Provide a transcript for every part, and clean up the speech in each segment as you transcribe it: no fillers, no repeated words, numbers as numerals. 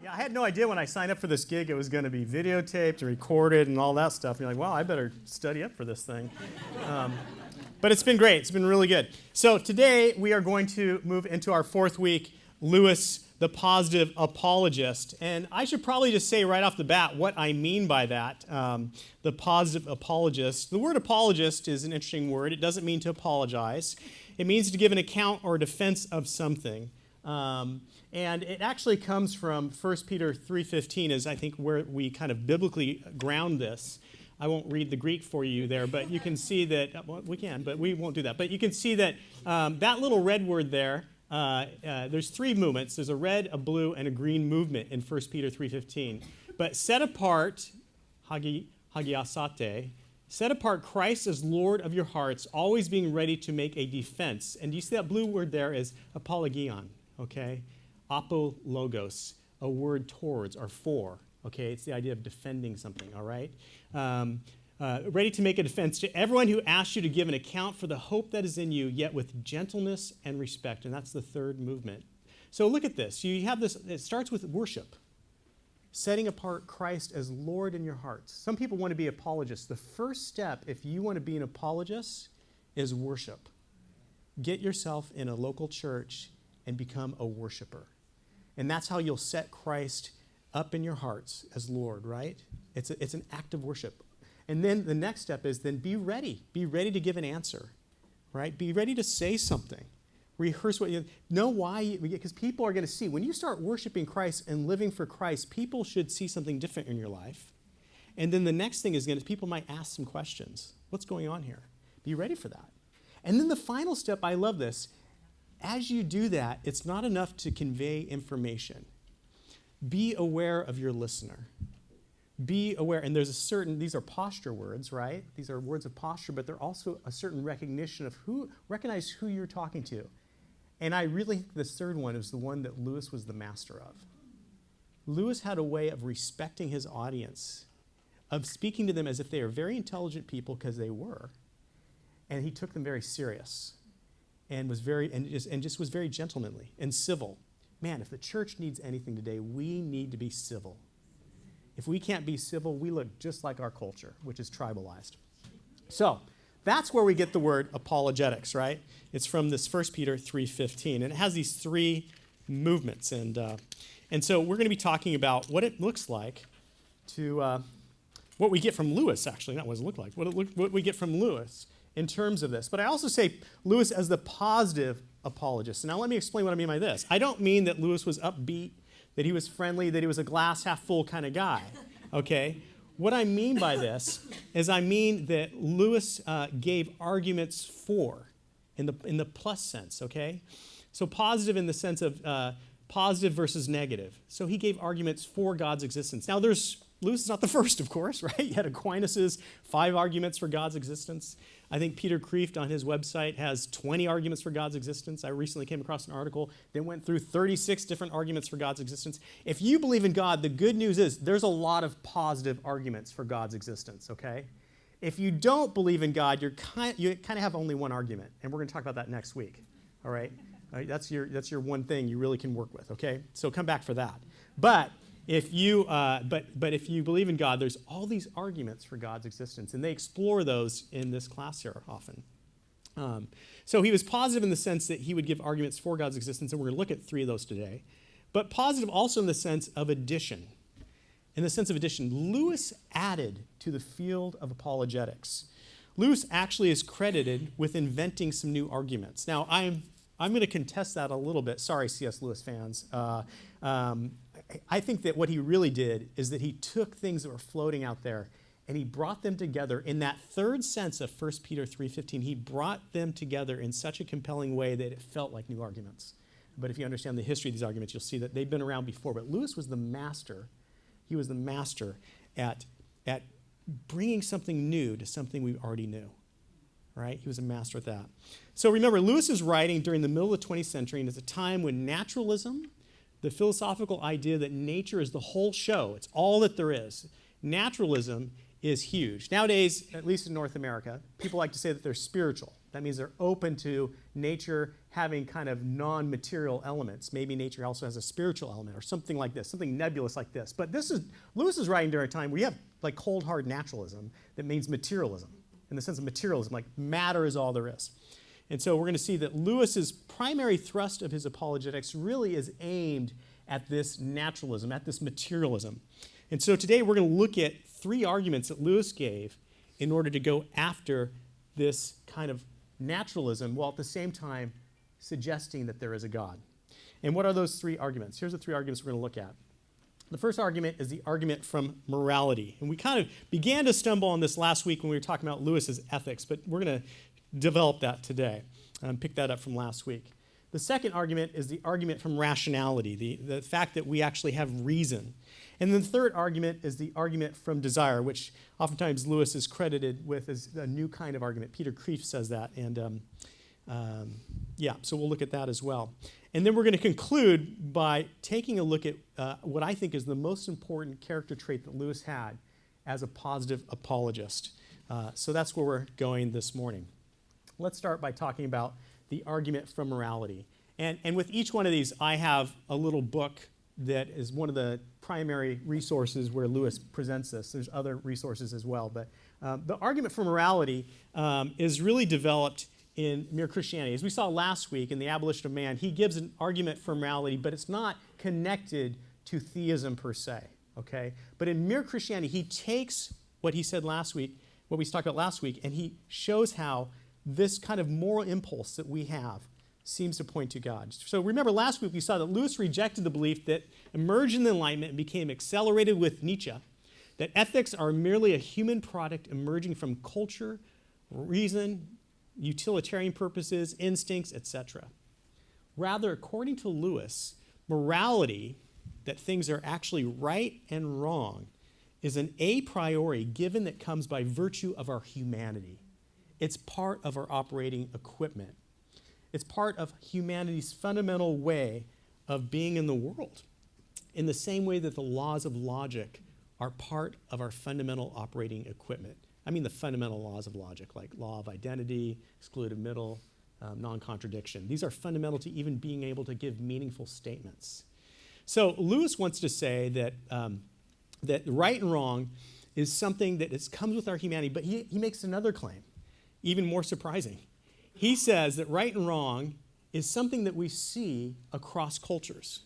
Yeah, I had no idea when I signed up for this gig it was going to be videotaped and recorded and all that stuff. And you're like, wow, I better study up for this thing. But it's been great. It's been really good. So today we are going to move into our fourth week, Lewis, the Positive Apologist. And I should probably just say right off the bat what I mean by that, the Positive Apologist. The word apologist is an interesting word. It doesn't mean to apologize. It means to give an account or defense of something. And it actually comes from 1 Peter 3:15 is, I think, where we kind of biblically ground this. I won't read the Greek for you there, but you can see that, well, we can, but we won't do that. But you can see that that little red word there, there's three movements. There's a red, a blue, and a green movement in 1 Peter 3:15. But set apart, hagiasate, set apart Christ as Lord of your hearts, always being ready to make a defense. And do you see that blue word there is apologion, okay? Apologos, a word towards or for, okay? It's the idea of defending something, all right? Ready to make a defense to everyone who asks you to give an account for the hope that is in you, yet with gentleness and respect. And that's the third movement. So look at this. You have this, it starts with worship. Setting apart Christ as Lord in your hearts. Some people want to be apologists. The first step, if you want to be an apologist, is worship. Get yourself in a local church and become a worshiper. And that's how you'll set Christ up in your hearts as Lord, right? It's an act of worship. And then the next step is then be ready. Be ready to give an answer, right? Be ready to say something. Rehearse what you know why, because people are going to see. When you start worshiping Christ and living for Christ, people should see something different in your life. And then the next thing is people might ask some questions. What's going on here? Be ready for that. And then the final step, I love this. As you do that, it's not enough to convey information. Be aware of your listener. Be aware, and there's a certain, these are posture words, right? These are words of posture, but they're also a certain recognition of recognize who you're talking to. And I really think this third one is the one that Lewis was the master of. Lewis had a way of respecting his audience, of speaking to them as if they are very intelligent people, because they were, and he took them very serious. And was just was very gentlemanly and civil. Man, if the church needs anything today, we need to be civil. If we can't be civil, we look just like our culture, which is tribalized. So that's where we get the word apologetics, right? It's from this 1 Peter 3:15, and it has these three movements. And so we're going to be talking about what it looks like to what we get from Lewis, actually, not what it looked like, what we get from Lewis in terms of this. But I also say Lewis as the positive apologist. Now let me explain what I mean by this. I don't mean that Lewis was upbeat, that he was friendly, that he was a glass half full kind of guy, okay? What I mean by this is I mean that Lewis gave arguments for, in the plus sense, okay? So positive in the sense of positive versus negative. So he gave arguments for God's existence. Now Lewis is not the first, of course, right? You had Aquinas' 5 arguments for God's existence. I think Peter Kreeft on his website has 20 arguments for God's existence. I recently came across an article that went through 36 different arguments for God's existence. If you believe in God, the good news is there's a lot of positive arguments for God's existence, okay? If you don't believe in God, you kind of have only one argument, and we're going to talk about that next week, all right? That's your one thing you really can work with, okay? So come back for that. But if you believe in God, there's all these arguments for God's existence, and they explore those in this class here often. So he was positive in the sense that he would give arguments for God's existence, and we're going to look at 3 of those today. But positive also in the sense of addition. In the sense of addition, Lewis added to the field of apologetics. Lewis actually is credited with inventing some new arguments. Now, I'm going to contest that a little bit. Sorry, C.S. Lewis fans. I think that what he really did is that he took things that were floating out there and he brought them together in that third sense of 1 Peter 3:15. He brought them together in such a compelling way that it felt like new arguments. But if you understand the history of these arguments, you'll see that they've been around before. But Lewis was the master. He was the master at bringing something new to something we already knew. Right? He was a master at that. So remember, Lewis is writing during the middle of the 20th century, and it's a time when naturalism, the philosophical idea that nature is the whole show, it's all that there is. Naturalism is huge. Nowadays, at least in North America, people like to say that they're spiritual. That means they're open to nature having kind of non-material elements. Maybe nature also has a spiritual element or something like this, something nebulous like this. But Lewis is writing during a time where you have like cold, hard naturalism that means materialism, in the sense of materialism, like matter is all there is. And so we're going to see that Lewis's primary thrust of his apologetics really is aimed at this naturalism, at this materialism. And so today we're going to look at 3 arguments that Lewis gave in order to go after this kind of naturalism, while at the same time suggesting that there is a God. And what are those 3 arguments? Here's the 3 arguments we're going to look at. The first argument is the argument from morality. And we kind of began to stumble on this last week when we were talking about Lewis's ethics, but we're going to develop that today and pick that up from last week. The second argument is the argument from rationality, the fact that we actually have reason. And then the third argument is the argument from desire, which oftentimes Lewis is credited with as a new kind of argument. Peter Kreeft says that, and so we'll look at that as well. And then we're going to conclude by taking a look at what I think is the most important character trait that Lewis had as a positive apologist. So that's where we're going this morning. Let's start by talking about the argument from morality. And with each one of these, I have a little book that is one of the primary resources where Lewis presents this. There's other resources as well. But the argument for morality is really developed in Mere Christianity. As we saw last week in The Abolition of Man, he gives an argument for morality, but it's not connected to theism per se. Okay? But in Mere Christianity, he takes what he said last week, what we talked about last week, and he shows how this kind of moral impulse that we have seems to point to God. So remember last week we saw that Lewis rejected the belief that emerged in the Enlightenment and became accelerated with Nietzsche, that ethics are merely a human product emerging from culture, reason, utilitarian purposes, instincts, etc. Rather, according to Lewis, morality, that things are actually right and wrong, is an a priori given that comes by virtue of our humanity. It's part of our operating equipment. It's part of humanity's fundamental way of being in the world, in the same way that the laws of logic are part of our fundamental operating equipment. I mean the fundamental laws of logic, like law of identity, excluded middle, non-contradiction. These are fundamental to even being able to give meaningful statements. So Lewis wants to say that right and wrong is something that comes with our humanity, but he makes another claim, even more surprising. He says that right and wrong is something that we see across cultures.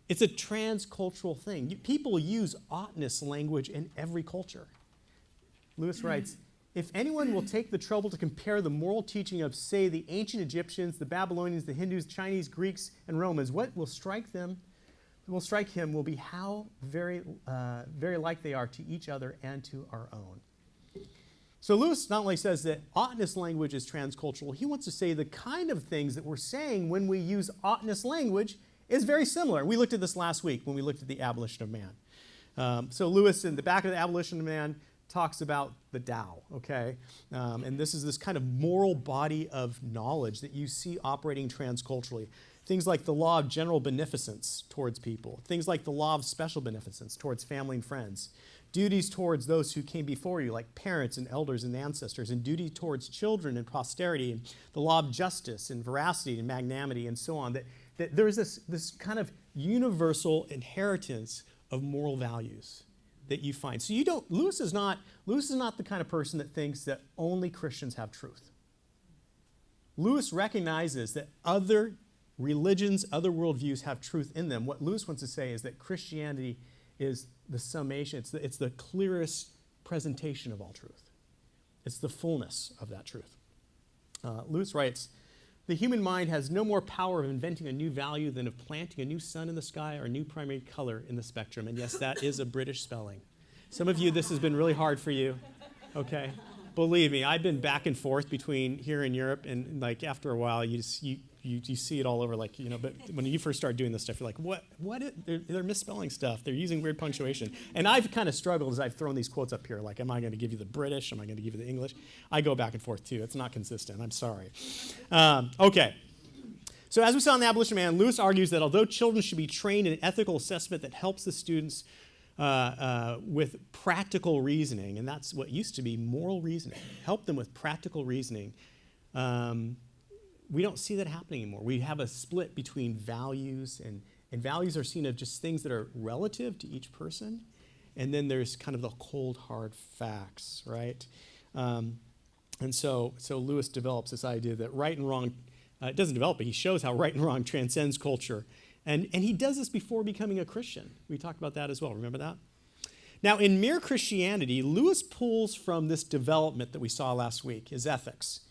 It's a transcultural thing. People use oughtness language in every culture. Lewis writes, if anyone will take the trouble to compare the moral teaching of, say, the ancient Egyptians, the Babylonians, the Hindus, Chinese, Greeks, and Romans, what will strike him will be how very like they are to each other and to our own. So Lewis not only says that oughtness language is transcultural, he wants to say the kind of things that we're saying when we use oughtness language is very similar. We looked at this last week when we looked at the Abolition of Man. So Lewis, in the back of the Abolition of Man, talks about the Tao, okay? And this is this kind of moral body of knowledge that you see operating transculturally. Things like the law of general beneficence towards people. Things like the law of special beneficence towards family and friends. Duties towards those who came before you, like parents and elders and ancestors, and duty towards children and posterity, and the law of justice and veracity and magnanimity and so on, that there's this kind of universal inheritance of moral values that you find. So Lewis is not the kind of person that thinks that only Christians have truth. Lewis recognizes that other religions, other worldviews have truth in them. What Lewis wants to say is that Christianity is the summation, it's the clearest presentation of all truth. It's the fullness of that truth. Lewis writes, the human mind has no more power of inventing a new value than of planting a new sun in the sky or a new primary color in the spectrum. And yes, that is a British spelling. Some of you, this has been really hard for you, okay? Believe me, I've been back and forth between here and Europe, and like after a while, you see it all over, like, you know, but when you first start doing this stuff, you're like, they're misspelling stuff. They're using weird punctuation. And I've kind of struggled as I've thrown these quotes up here, like, am I going to give you the British? Am I going to give you the English? I go back and forth too. It's not consistent. I'm sorry. Okay. So as we saw in the Abolition of Man, Lewis argues that although children should be trained in an ethical assessment that helps the students with practical reasoning, and that's what used to be moral reasoning. Help them with practical reasoning. We don't see that happening anymore. We have a split between values, and values are seen as just things that are relative to each person, and then there's kind of the cold, hard facts, right? And so Lewis develops this idea that right and wrong, it doesn't develop it, he shows how right and wrong transcends culture. And he does this before becoming a Christian. We talked about that as well, remember that? Now, in Mere Christianity, Lewis pulls from this development that we saw last week, his ethics.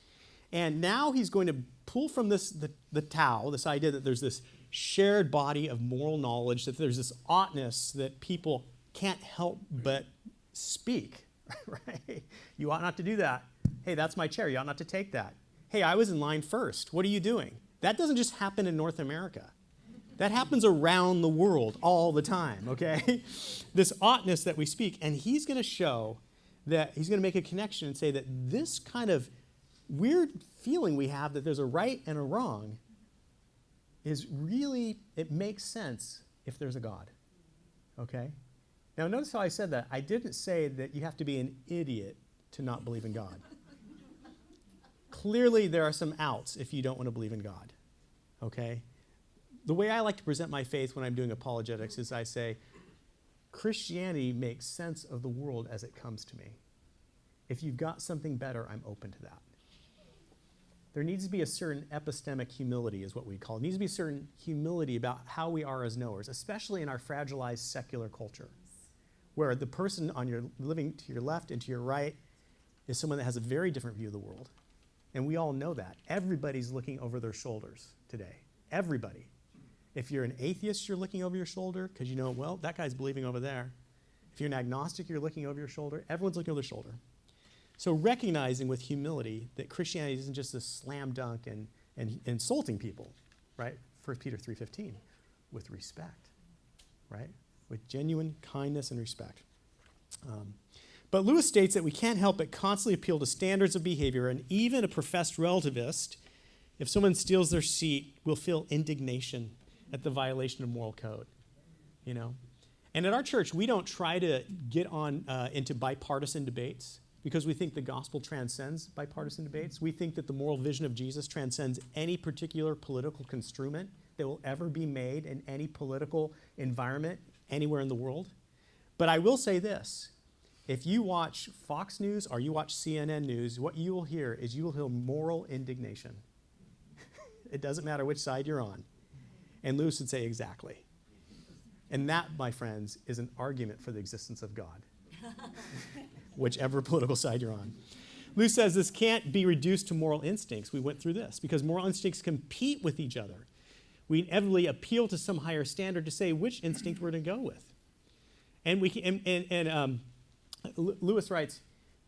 And now he's going to pull from this, the Tao, this idea that there's this shared body of moral knowledge, that there's this oughtness that people can't help but speak, right? You ought not to do that. Hey, that's my chair. You ought not to take that. Hey, I was in line first. What are you doing? That doesn't just happen in North America. That happens around the world all the time, okay? This oughtness that we speak, and he's going to show that he's going to make a connection and say that this kind of weird feeling we have that there's a right and a wrong is really, it makes sense if there's a God, okay? Now, notice how I said that. I didn't say that you have to be an idiot to not believe in God. Clearly, there are some outs if you don't want to believe in God, okay? The way I like to present my faith when I'm doing apologetics is I say, Christianity makes sense of the world as it comes to me. If you've got something better, I'm open to that. There needs to be a certain epistemic humility is what we call it. There needs to be a certain humility about how we are as knowers, especially in our fragilized secular culture, where the person on your living to your left and to your right is someone that has a very different view of the world. And we all know that. Everybody's looking over their shoulders today. Everybody. If you're an atheist, you're looking over your shoulder because you know, well, that guy's believing over there. If you're an agnostic, you're looking over your shoulder. Everyone's looking over their shoulder. So recognizing with humility that Christianity isn't just a slam dunk and insulting people, right? 1 Peter 3:15, with respect, right? With genuine kindness and respect. But Lewis states that we can't help but constantly appeal to standards of behavior, and even a professed relativist, if someone steals their seat, will feel indignation at the violation of moral code, you know? And at our church, we don't try to get on into bipartisan debates because we think the gospel transcends bipartisan debates. We think that the moral vision of Jesus transcends any particular political construment that will ever be made in any political environment anywhere in the world. But I will say this. If you watch Fox News or you watch CNN News, what you will hear is you will hear moral indignation. It doesn't matter which side you're on. And Lewis would say exactly. And that, my friends, is an argument for the existence of God, whichever political side you're on. Lewis says this can't be reduced to moral instincts. We went through this because moral instincts compete with each other. We inevitably appeal to some higher standard to say which instinct we're going to go with. And Lewis writes,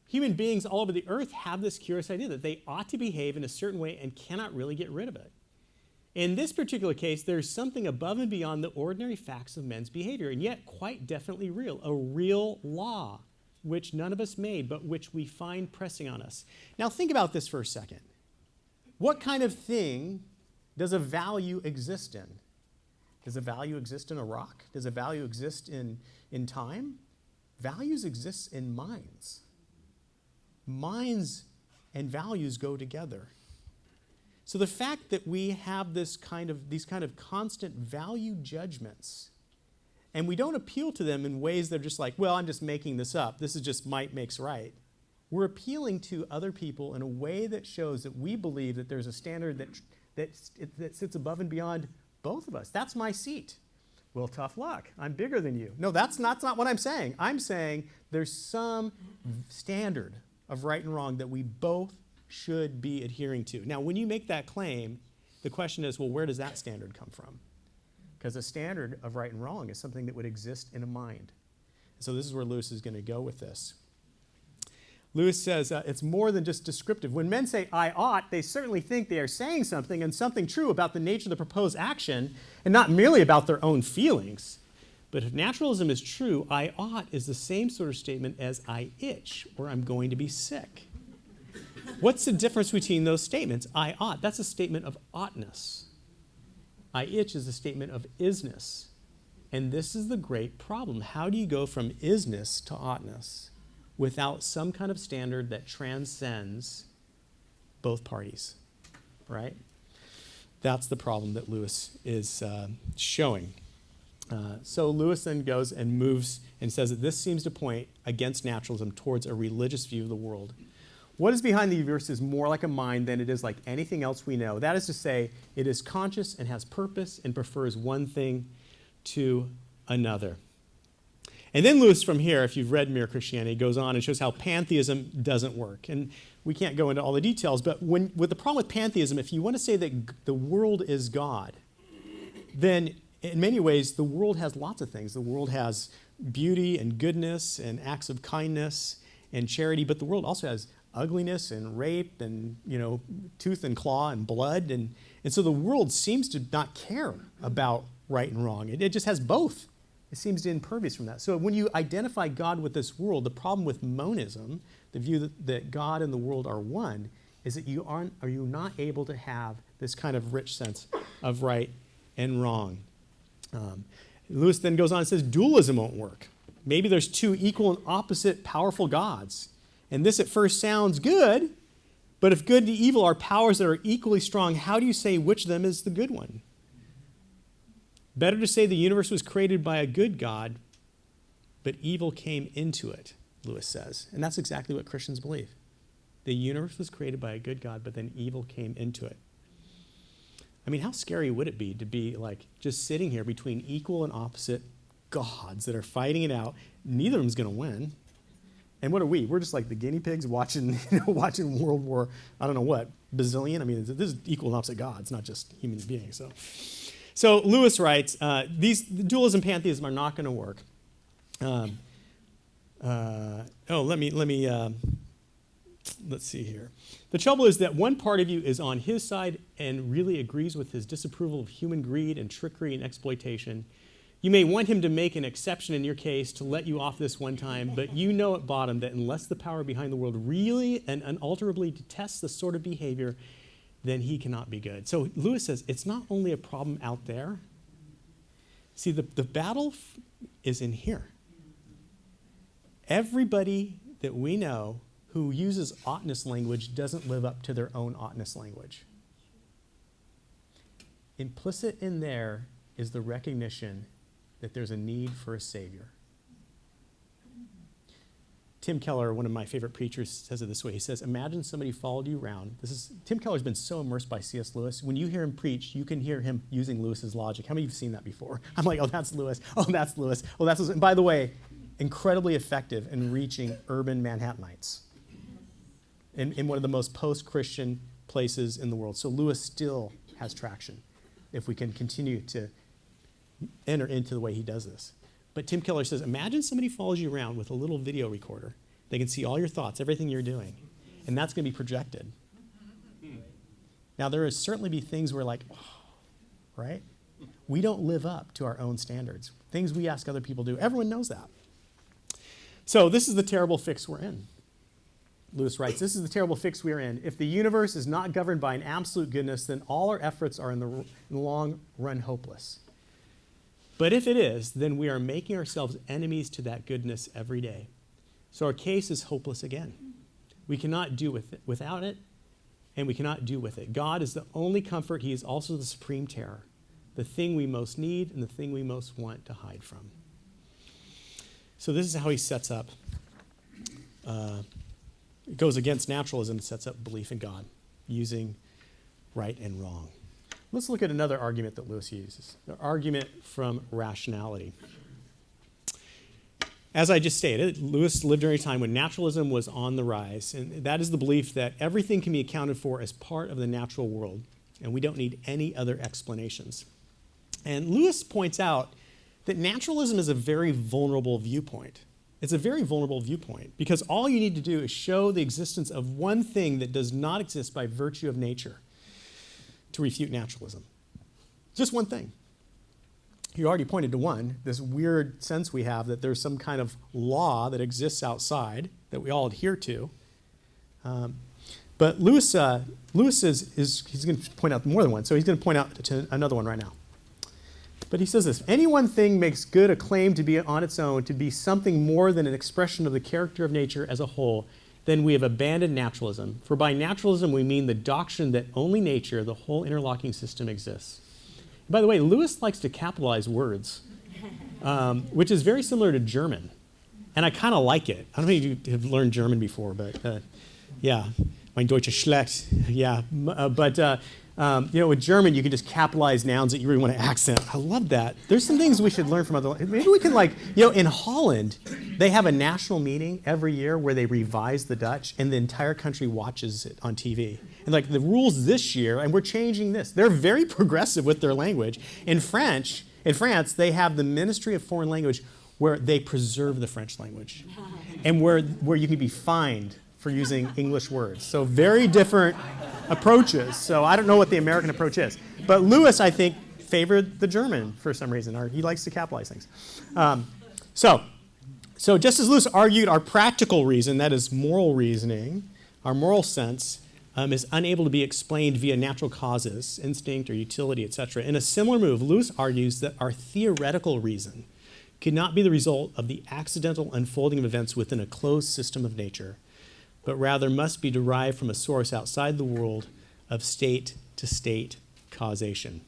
human beings all over the earth have this curious idea that they ought to behave in a certain way and cannot really get rid of it. In this particular case, there's something above and beyond the ordinary facts of men's behavior, and yet quite definitely real, a real law, which none of us made, but which we find pressing on us. Now think about this for a second. What kind of thing does a value exist in? Does a value exist in a rock? Does a value exist in time? Values exist in minds. Minds and values go together. So the fact that we have these kind of constant value judgments, and we don't appeal to them in ways that are just like, well, I'm just making this up. This is just might makes right. We're appealing to other people in a way that shows that we believe that there's a standard that sits above and beyond both of us. That's my seat. Well, tough luck. I'm bigger than you. No, that's not what I'm saying. I'm saying there's some standard of right and wrong that we both should be adhering to. Now, when you make that claim, the question is, well, where does that standard come from? Because a standard of right and wrong is something that would exist in a mind. So this is where Lewis is going to go with this. Lewis says it's more than just descriptive. When men say, I ought, they certainly think they are saying something and something true about the nature of the proposed action and not merely about their own feelings. But if naturalism is true, I ought is the same sort of statement as I itch or I'm going to be sick. What's the difference between those statements? I ought, that's a statement of oughtness. I itch is a statement of isness. And this is the great problem. How do you go from isness to oughtness without some kind of standard that transcends both parties, right? That's the problem that Lewis is showing. So Lewis then goes and moves and says that this seems to point against naturalism towards a religious view of the world. What is behind the universe is more like a mind than it is like anything else we know. That is to say, it is conscious and has purpose and prefers one thing to another. And then Lewis from here, if you've read Mere Christianity, goes on and shows how pantheism doesn't work. And we can't go into all the details, but with the problem with pantheism, if you want to say that the world is God, then in many ways the world has lots of things. The world has beauty and goodness and acts of kindness and charity, but the world also has ugliness and rape and, tooth and claw and blood. And so the world seems to not care about right and wrong. It just has both. It seems to impervious from that. So when you identify God with this world, the problem with monism, the view that God and the world are one, is that you are not able to have this kind of rich sense of right and wrong. Lewis then goes on and says dualism won't work. Maybe there's two equal and opposite powerful gods. And this at first sounds good, but if good and evil are powers that are equally strong, how do you say which of them is the good one? Better to say the universe was created by a good God, but evil came into it, Lewis says. And that's exactly what Christians believe. The universe was created by a good God, but then evil came into it. I mean, how scary would it be to be like just sitting here between equal and opposite gods that are fighting it out? Neither of them's going to win. And what are we? We're just like the guinea pigs watching World War, I don't know what, bazillion. I mean, this is equal and opposite gods, not just human beings. So Lewis writes, these dualism and pantheism are not going to work. Let's see here. The trouble is that one part of you is on his side and really agrees with his disapproval of human greed and trickery and exploitation. You may want him to make an exception in your case to let you off this one time, but you know at bottom that unless the power behind the world really and unalterably detests the sort of behavior, then he cannot be good. So Lewis says it's not only a problem out there. See, the battle is in here. Everybody that we know who uses oughtness language doesn't live up to their own oughtness language. Implicit in there is the recognition that there's a need for a Savior. Tim Keller, one of my favorite preachers, says it this way. He says, imagine somebody followed you around. Tim Keller's been so immersed by C.S. Lewis. When you hear him preach, you can hear him using Lewis's logic. How many of you have seen that before? I'm like, oh, that's Lewis. Oh, that's Lewis. Oh, that's Lewis. And by the way, incredibly effective in reaching urban Manhattanites in one of the most post-Christian places in the world. So Lewis still has traction if we can continue to enter into the way he does this. But Tim Keller says, imagine somebody follows you around with a little video recorder. They can see all your thoughts, everything you're doing, and that's going to be projected. Now, there will certainly be things where like, oh, right? We don't live up to our own standards. Things we ask other people to do. Everyone knows that. So this is the terrible fix we're in. Lewis writes, this is the terrible fix we are in. If the universe is not governed by an absolute goodness, then all our efforts are in the long run hopeless. But if it is, then we are making ourselves enemies to that goodness every day. So our case is hopeless again. We cannot do without it, and we cannot do with it. God is the only comfort. He is also the supreme terror, the thing we most need and the thing we most want to hide from. So this is how he sets up. It goes against naturalism, sets up belief in God, using right and wrong. Let's look at another argument that Lewis uses, the argument from rationality. As I just stated, Lewis lived during a time when naturalism was on the rise, and that is the belief that everything can be accounted for as part of the natural world, and we don't need any other explanations. And Lewis points out that naturalism is a very vulnerable viewpoint. It's a very vulnerable viewpoint because all you need to do is show the existence of one thing that does not exist by virtue of nature to refute naturalism. Just one thing. You already pointed to one, this weird sense we have that there's some kind of law that exists outside that we all adhere to. But Lewis is he's going to point out more than one, so he's going to point out to another one right now. But he says this, any one thing makes good a claim to be on its own, to be something more than an expression of the character of nature as a whole, then we have abandoned naturalism. For by naturalism we mean the doctrine that only nature, the whole interlocking system, exists. And by the way, Lewis likes to capitalize words, which is very similar to German. And I kind of like it. I don't know if you have learned German before, but yeah, mein Deutsch ist schlecht. Yeah, with German, you can just capitalize nouns that you really want to accent. I love that. There's some things we should learn from other. Maybe we can in Holland, they have a national meeting every year where they revise the Dutch, and the entire country watches it on TV. And the rules this year, and we're changing this. They're very progressive with their language. In France, they have the Ministry of Foreign Language where they preserve the French language, and where you can be fined for using English words. So very different approaches. So I don't know what the American approach is. But Lewis, I think, favored the German for some reason, or he likes to capitalize things. So just as Lewis argued our practical reason, that is moral reasoning, our moral sense, is unable to be explained via natural causes, instinct or utility, etc. In a similar move, Lewis argues that our theoretical reason could not be the result of the accidental unfolding of events within a closed system of nature, but rather must be derived from a source outside the world of state-to-state causation.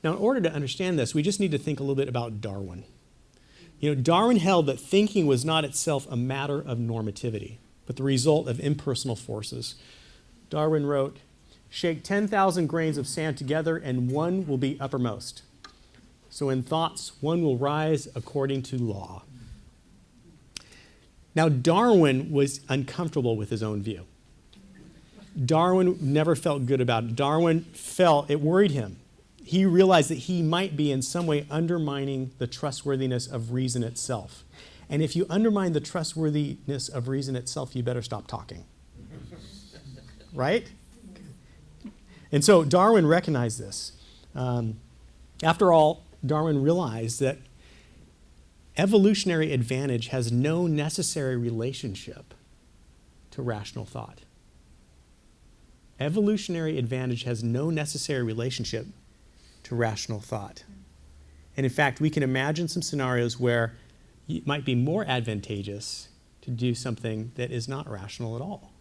Now, in order to understand this, we just need to think a little bit about Darwin. Darwin held that thinking was not itself a matter of normativity, but the result of impersonal forces. Darwin wrote, "Shake 10,000 grains of sand together and one will be uppermost. So in thoughts, one will rise according to law." Now, Darwin was uncomfortable with his own view. Darwin never felt good about it. Darwin felt it worried him. He realized that he might be in some way undermining the trustworthiness of reason itself. And if you undermine the trustworthiness of reason itself, you better stop talking. Right? And so Darwin recognized this. After all, Darwin realized that evolutionary advantage has no necessary relationship to rational thought. Evolutionary advantage has no necessary relationship to rational thought. And in fact, we can imagine some scenarios where it might be more advantageous to do something that is not rational at all.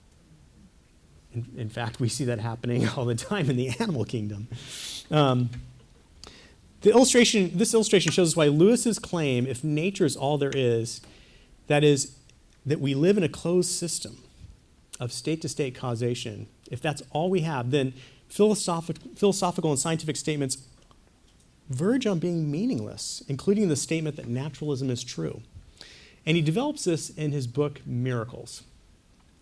In fact, we see that happening all the time in the animal kingdom. This illustration shows us why Lewis's claim, if nature is all there is, that we live in a closed system of state-to-state causation, if that's all we have, then philosophical and scientific statements verge on being meaningless, including the statement that naturalism is true. And he develops this in his book, Miracles.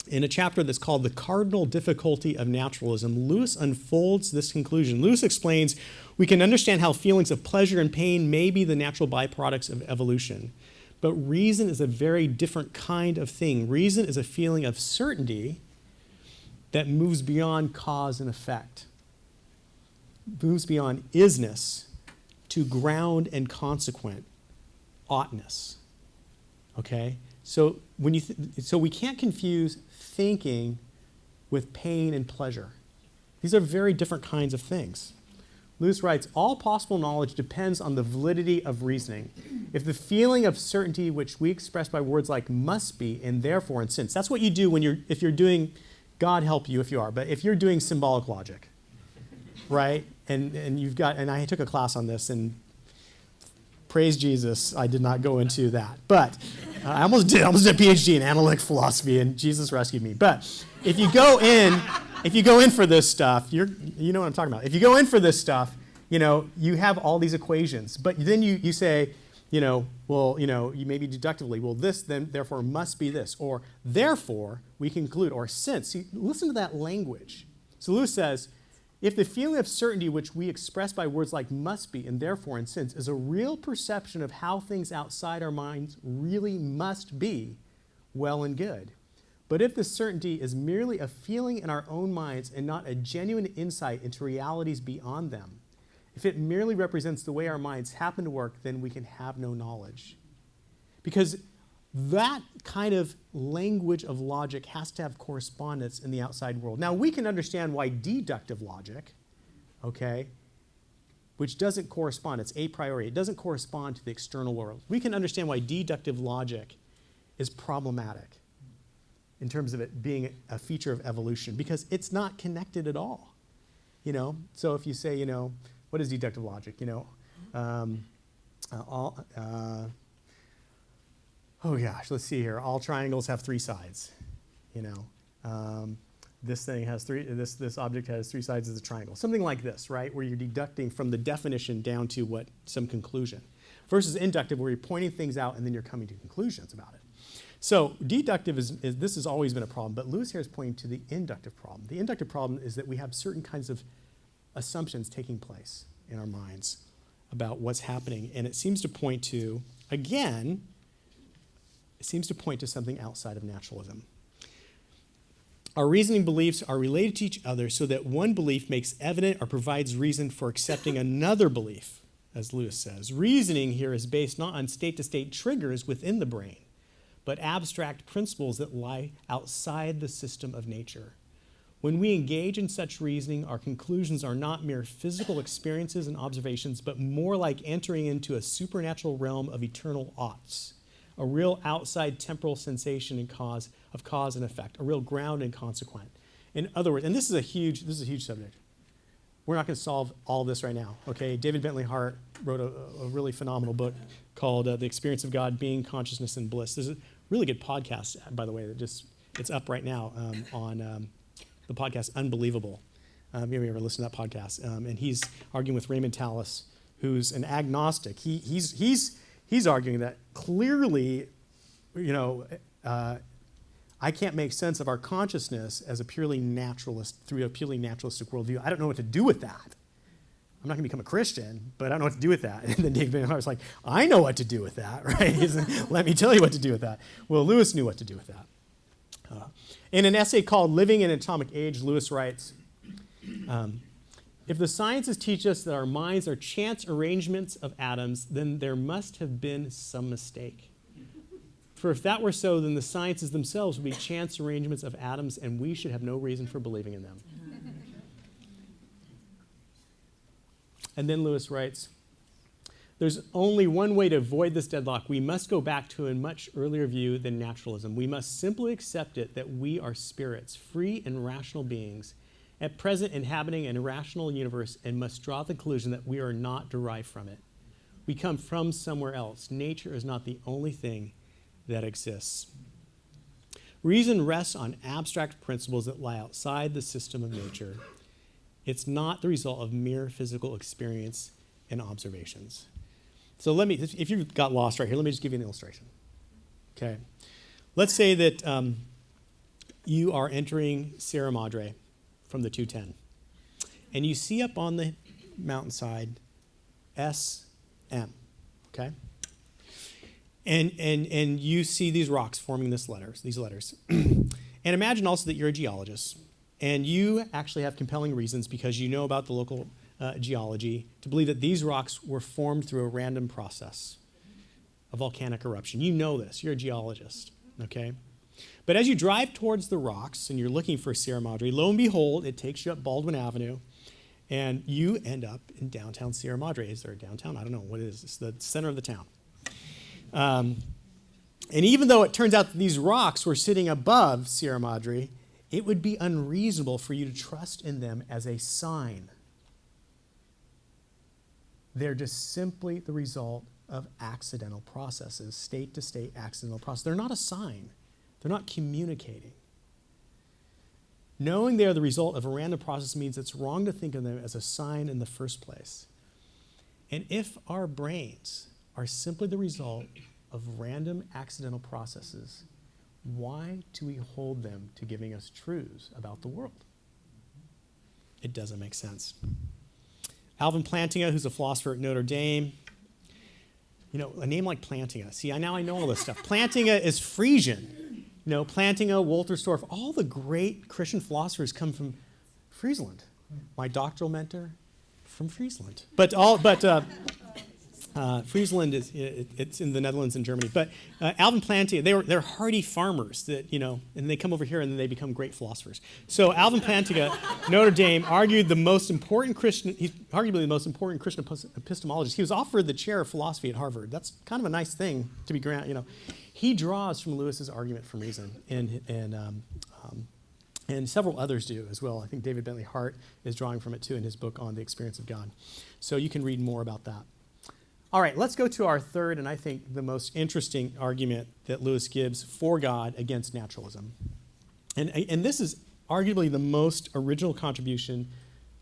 In a chapter that's called The Cardinal Difficulty of Naturalism, Lewis unfolds this conclusion. Lewis explains, we can understand how feelings of pleasure and pain may be the natural byproducts of evolution, but reason is a very different kind of thing. Reason is a feeling of certainty that moves beyond cause and effect, moves beyond isness to ground and consequent oughtness. Okay? So we can't confuse thinking with pain and pleasure. These are very different kinds of things. Lewis writes, all possible knowledge depends on the validity of reasoning. If the feeling of certainty which we express by words like must be and therefore and since, that's what you do if you're doing, God help you if you are, but if you're doing symbolic logic, right? And I took a class on this, and praise Jesus, I did not go into that. But I almost did a PhD in analytic philosophy, and Jesus rescued me. But if you go in for this stuff, you know what I'm talking about. If you go in for this stuff, you have all these equations. But then you say, you maybe deductively, well, this then therefore must be this, or therefore we conclude, or since. See, listen to that language. So Lewis says, if the feeling of certainty which we express by words like must be and therefore and since is a real perception of how things outside our minds really must be, well and good. But if the certainty is merely a feeling in our own minds and not a genuine insight into realities beyond them, if it merely represents the way our minds happen to work, then we can have no knowledge. Because that kind of language of logic has to have correspondence in the outside world. Now, we can understand why deductive logic, okay, which doesn't correspond. It's a priori. It doesn't correspond to the external world. We can understand why deductive logic is problematic in terms of it being a feature of evolution, because it's not connected at all. So if you say, what is deductive logic? Oh gosh, let's see here. All triangles have three sides. This thing has this object has three sides as a triangle. Something like this, right? Where you're deducting from the definition down to some conclusion. Versus inductive, where you're pointing things out and then you're coming to conclusions about it. So deductive this has always been a problem, but Lewis here is pointing to the inductive problem. The inductive problem is that we have certain kinds of assumptions taking place in our minds about what's happening, and it seems to point to, again, something outside of naturalism. Our reasoning beliefs are related to each other so that one belief makes evident or provides reason for accepting another belief, as Lewis says. Reasoning here is based not on state-to-state triggers within the brain, but abstract principles that lie outside the system of nature. When we engage in such reasoning, our conclusions are not mere physical experiences and observations, but more like entering into a supernatural realm of eternal oughts, a real outside temporal sensation and cause and effect, a real ground and consequent. In other words, and this is a huge subject. We're not going to solve all of this right now, okay? David Bentley Hart wrote a really phenomenal book called The Experience of God, Being, Consciousness, and Bliss. There's a really good podcast, by the way, it's up right now on the podcast Unbelievable. Have you ever listened to that podcast? And he's arguing with Raymond Tallis, who's an agnostic. He's arguing that clearly, I can't make sense of our consciousness as through a purely naturalistic worldview. I don't know what to do with that. I'm not going to become a Christian, but I don't know what to do with that. And then David Bentley Hart's like, I know what to do with that, right? Let me tell you what to do with that. Well, Lewis knew what to do with that. In an essay called Living in an Atomic Age, Lewis writes, if the sciences teach us that our minds are chance arrangements of atoms, then there must have been some mistake. For if that were so, then the sciences themselves would be chance arrangements of atoms, and we should have no reason for believing in them. And then Lewis writes, there's only one way to avoid this deadlock. We must go back to a much earlier view than naturalism. We must simply accept it that we are spirits, free and rational beings, at present inhabiting an irrational universe, and must draw the conclusion that we are not derived from it. We come from somewhere else. Nature is not the only thing that exists. Reason rests on abstract principles that lie outside the system of nature. It's not the result of mere physical experience and observations. So if you got lost right here, let me just give you an illustration. Okay. Let's say that you are entering Sierra Madre from the 210, and you see up on the mountainside SM, okay? And you see these rocks forming these letters. And imagine also that you're a geologist, and you actually have compelling reasons because you know about the local geology to believe that these rocks were formed through a random process, a volcanic eruption. You know this. You're a geologist, okay? But as you drive towards the rocks and you're looking for Sierra Madre, lo and behold, it takes you up Baldwin Avenue, and you end up in downtown Sierra Madre. Is there a downtown? I don't know. What it is? It's the center of the town. And even though it turns out that these rocks were sitting above Sierra Madre, it would be unreasonable for you to trust in them as a sign. They're just simply the result of accidental processes, state-to-state accidental processes. They're not a sign. They're not communicating. Knowing they are the result of a random process means it's wrong to think of them as a sign in the first place. And if our brains are simply the result of random accidental processes, why do we hold them to giving us truths about the world? It doesn't make sense. Alvin Plantinga, who's a philosopher at Notre Dame, a name like Plantinga. See, now I know all this stuff. Plantinga is Frisian. Plantinga, Wolterstorff, all the great Christian philosophers come from Friesland. My doctoral mentor from Friesland. But Friesland it's in the Netherlands and Germany. But Alvin Plantinga, they're hardy farmers that, and they come over here and then they become great philosophers. So Alvin Plantinga, Notre Dame, arguably the most important Christian epistemologist. He was offered the chair of philosophy at Harvard. That's kind of a nice thing to be granted. He draws from Lewis's argument from reason, and several others do as well. I think David Bentley Hart is drawing from it too in his book on the experience of God. So you can read more about that. All right, let's go to our third and I think the most interesting argument that Lewis gives for God against naturalism. And this is arguably the most original contribution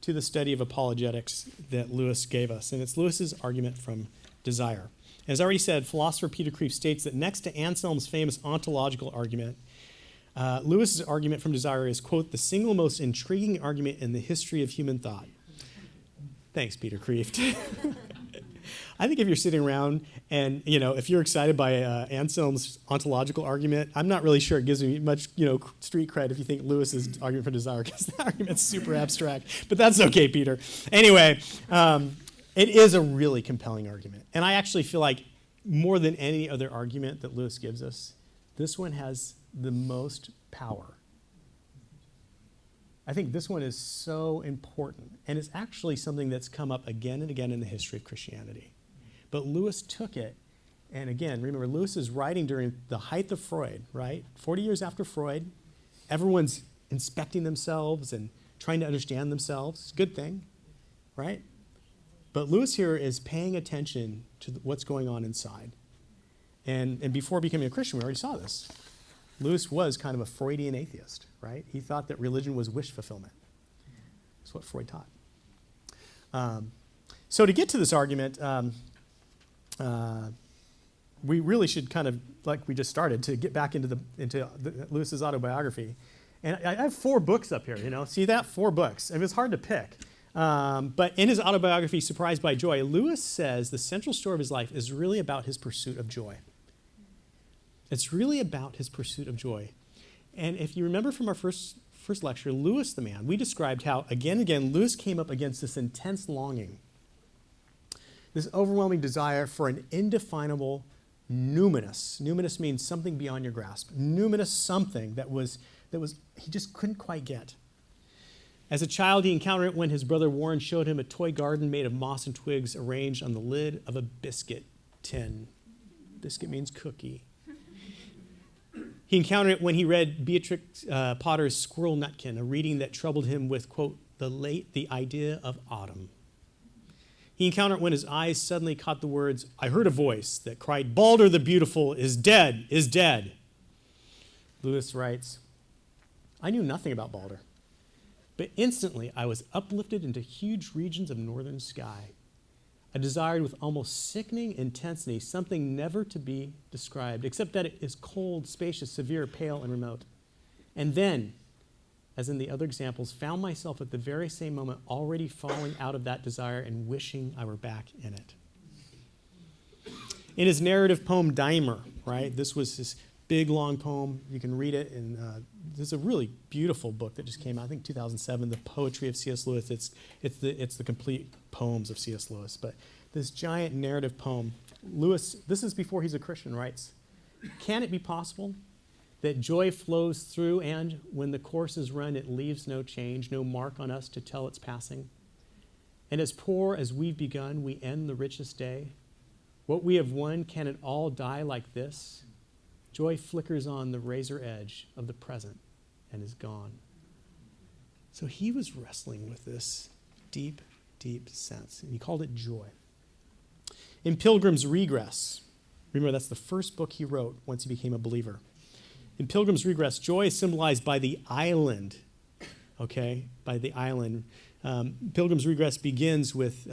to the study of apologetics that Lewis gave us. And it's Lewis's argument from desire. As I already said, philosopher Peter Kreeft states that next to Anselm's famous ontological argument, Lewis's argument from desire is, quote, the single most intriguing argument in the history of human thought. Thanks, Peter Kreeft. I think if you're sitting around and, if you're excited by Anselm's ontological argument, I'm not really sure it gives me much, street cred if you think Lewis's argument for desire, because the argument's super abstract. But that's okay, Peter. Anyway, it is a really compelling argument. And I actually feel like more than any other argument that Lewis gives us, this one has the most power. I think this one is so important, and it's actually something that's come up again and again in the history of Christianity. But Lewis took it, and again, remember, Lewis is writing during the height of Freud, right? 40 years after Freud, everyone's inspecting themselves and trying to understand themselves. Good thing, right? But Lewis here is paying attention to what's going on inside. And before becoming a Christian, we already saw this. Lewis was kind of a Freudian atheist, right? He thought that religion was wish fulfillment. That's what Freud taught. So to get to this argument, we really should kind of, like we just started, to get back into Lewis's autobiography. And I have 4 books up here, See that? 4 books. It was hard to pick. But in his autobiography, Surprised by Joy, Lewis says the central story of his life is really about his pursuit of joy. It's really about his pursuit of joy. And if you remember from our first lecture, Lewis the man, we described how, again and again, Lewis came up against this intense longing, this overwhelming desire for an indefinable numinous. Numinous means something beyond your grasp. Numinous something that was he just couldn't quite get. As a child, he encountered it when his brother Warren showed him a toy garden made of moss and twigs arranged on the lid of a biscuit tin. Biscuit means cookie. He encountered it when he read Beatrix Potter's Squirrel Nutkin, a reading that troubled him with, quote, the idea of autumn. He encountered it when his eyes suddenly caught the words, I heard a voice that cried, Balder the Beautiful is dead, is dead. Lewis writes, I knew nothing about Balder, but instantly I was uplifted into huge regions of northern sky. I desired with almost sickening intensity something never to be described, except that it is cold, spacious, severe, pale, and remote. And then, as in the other examples, found myself at the very same moment already falling out of that desire and wishing I were back in it. In his narrative poem, Dimer, right? This was his big, long poem. You can read it, and this is a really beautiful book that just came out, I think 2007, The Poetry of C.S. Lewis. It's the complete poems of C.S. Lewis. But this giant narrative poem, Lewis, this is before he's a Christian, writes, can it be possible that joy flows through and, when the course is run, it leaves no change, no mark on us to tell its passing? And as poor as we've begun, we end the richest day. What we have won, can it all die like this? Joy flickers on the razor edge of the present and is gone. So he was wrestling with this deep, deep sense, and he called it joy. In Pilgrim's Regress, remember that's the first book he wrote once he became a believer. In Pilgrim's Regress, joy is symbolized by the island, okay, by the island. Pilgrim's Regress begins with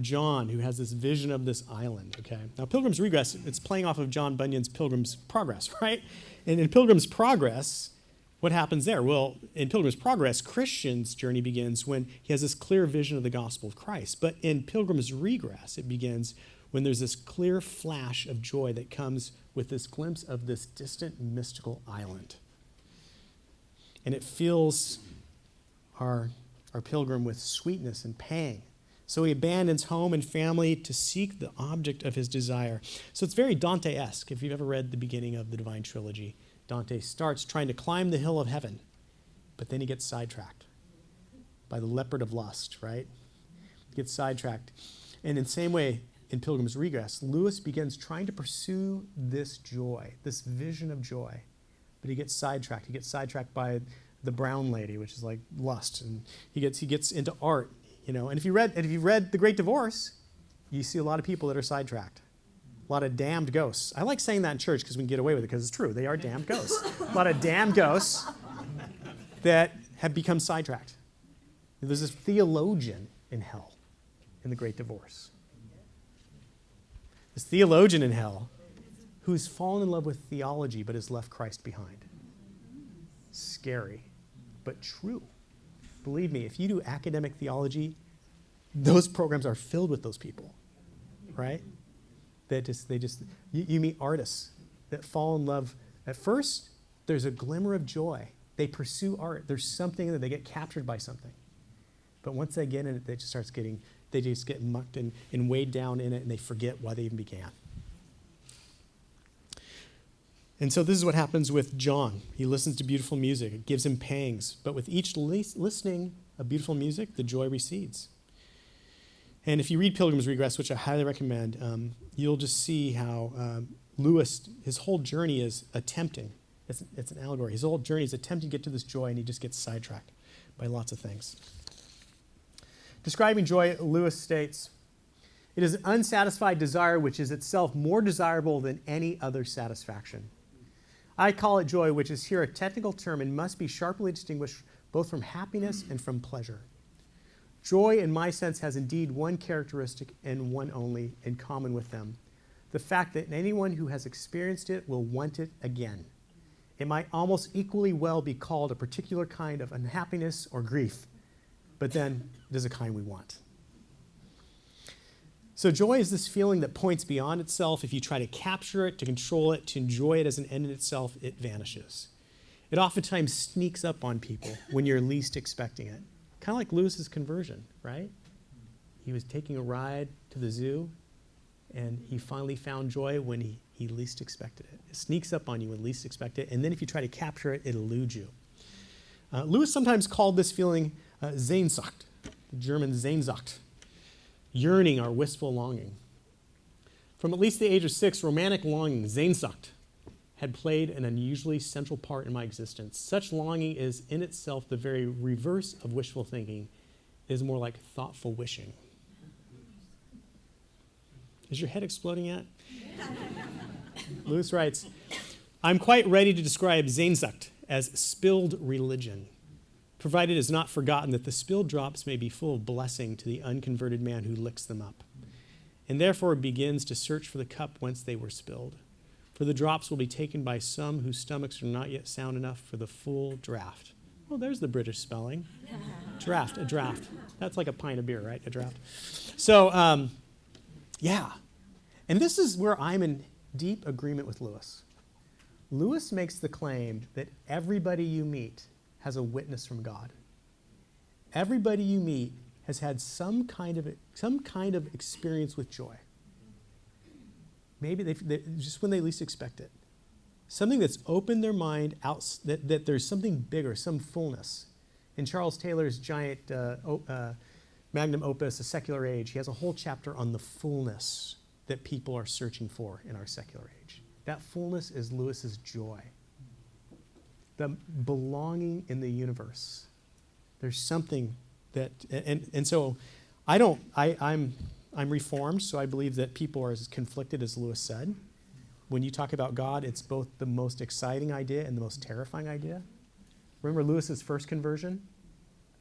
John, who has this vision of this island, okay? Now, Pilgrim's Regress, it's playing off of John Bunyan's Pilgrim's Progress, right? And in Pilgrim's Progress, what happens there? Well, in Pilgrim's Progress, Christian's journey begins when he has this clear vision of the gospel of Christ. But in Pilgrim's Regress, it begins when there's this clear flash of joy that comes with this glimpse of this distant mystical island. And it fills our pilgrim with sweetness and pang, So he abandons home and family to seek the object of his desire. So it's very Dante-esque. If you've ever read the beginning of the Divine Trilogy, Dante starts trying to climb the hill of heaven, but then he gets sidetracked by the leopard of lust, right? He gets sidetracked. And in the same way, in Pilgrim's Regress, Lewis begins trying to pursue this joy, this vision of joy, but he gets sidetracked. He gets sidetracked by the brown lady, which is like lust, and he gets into art, you know. And if you've read The Great Divorce, you see a lot of people that are sidetracked, a lot of damned ghosts. I like saying that in church because we can get away with it because it's true. They are damned ghosts. A lot of damned ghosts that have become sidetracked. There's this theologian in hell in The Great Divorce. This theologian in hell who's fallen in love with theology but has left Christ behind. Scary, but true. Believe me, if you do academic theology, those programs are filled with those people, right? You meet artists that fall in love. At first, there's a glimmer of joy. They pursue art. There's something that they get captured by something. But once they get in it, they just get mucked and weighed down in it, and they forget why they even began. And so this is what happens with John. He listens to beautiful music. It gives him pangs. But with each listening of beautiful music, the joy recedes. And if you read Pilgrim's Regress, which I highly recommend, you'll just see how Lewis, his whole journey is attempting. It's an allegory. His whole journey is attempting to get to this joy, and he just gets sidetracked by lots of things. Describing joy, Lewis states, "It is an unsatisfied desire which is itself more desirable than any other satisfaction. I call it joy, which is here a technical term and must be sharply distinguished both from happiness and from pleasure. Joy, in my sense, has indeed one characteristic and one only in common with them, the fact that anyone who has experienced it will want it again. It might almost equally well be called a particular kind of unhappiness or grief, but then it is a kind we want." So joy is this feeling that points beyond itself. If you try to capture it, to control it, to enjoy it as an end in itself, it vanishes. It oftentimes sneaks up on people when you're least expecting it. Kind of like Lewis's conversion, right? He was taking a ride to the zoo, and he finally found joy when he least expected it. It sneaks up on you when least expect it, and then if you try to capture it, it eludes you. Lewis sometimes called this feeling Sehnsucht, the German Sehnsucht, yearning or wistful longing. From at least the age of 6, romantic longing, Sehnsucht, had played an unusually central part in my existence. Such longing is in itself the very reverse of wishful thinking. It is more like thoughtful wishing. Is your head exploding yet? Lewis writes, "I'm quite ready to describe Sehnsucht as spilled religion, provided it is not forgotten that the spilled drops may be full of blessing to the unconverted man who licks them up, and therefore begins to search for the cup whence they were spilled. For the drops will be taken by some whose stomachs are not yet sound enough for the full draught." Well, there's the British spelling. Draft, a draft. That's like a pint of beer, right? A draft. So, yeah. And this is where I'm in deep agreement with Lewis. Lewis makes the claim that everybody you meet has a witness from God. Everybody you meet has had some kind of experience with joy. Maybe they just when they least expect it. Something that's opened their mind out, that there's something bigger, some fullness. In Charles Taylor's giant magnum opus, A Secular Age, he has a whole chapter on the fullness that people are searching for in our secular age. That fullness is Lewis's joy. The belonging in the universe. There's something that, and so I'm Reformed, so I believe that people are as conflicted as Lewis said. When you talk about God, it's both the most exciting idea and the most terrifying idea. Remember Lewis's first conversion?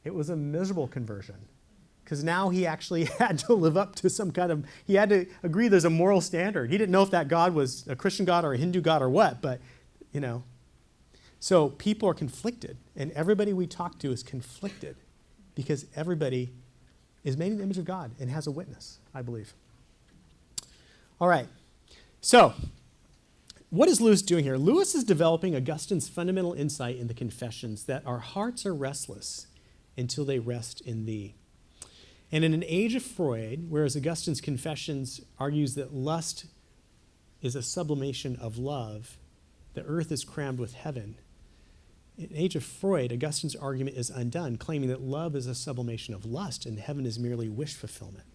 It was a miserable conversion because now he actually had to live up to he had to agree there's a moral standard. He didn't know if that God was a Christian God or a Hindu God or what, but, So people are conflicted, and everybody we talk to is conflicted because everybody is made in the image of God and has a witness, I believe. All right. So, what is Lewis doing here? Lewis is developing Augustine's fundamental insight in the Confessions that our hearts are restless until they rest in thee. And in an age of Freud, whereas Augustine's Confessions argues that lust is a sublimation of love, the earth is crammed with heaven. In the age of Freud, Augustine's argument is undone, claiming that love is a sublimation of lust and heaven is merely wish fulfillment.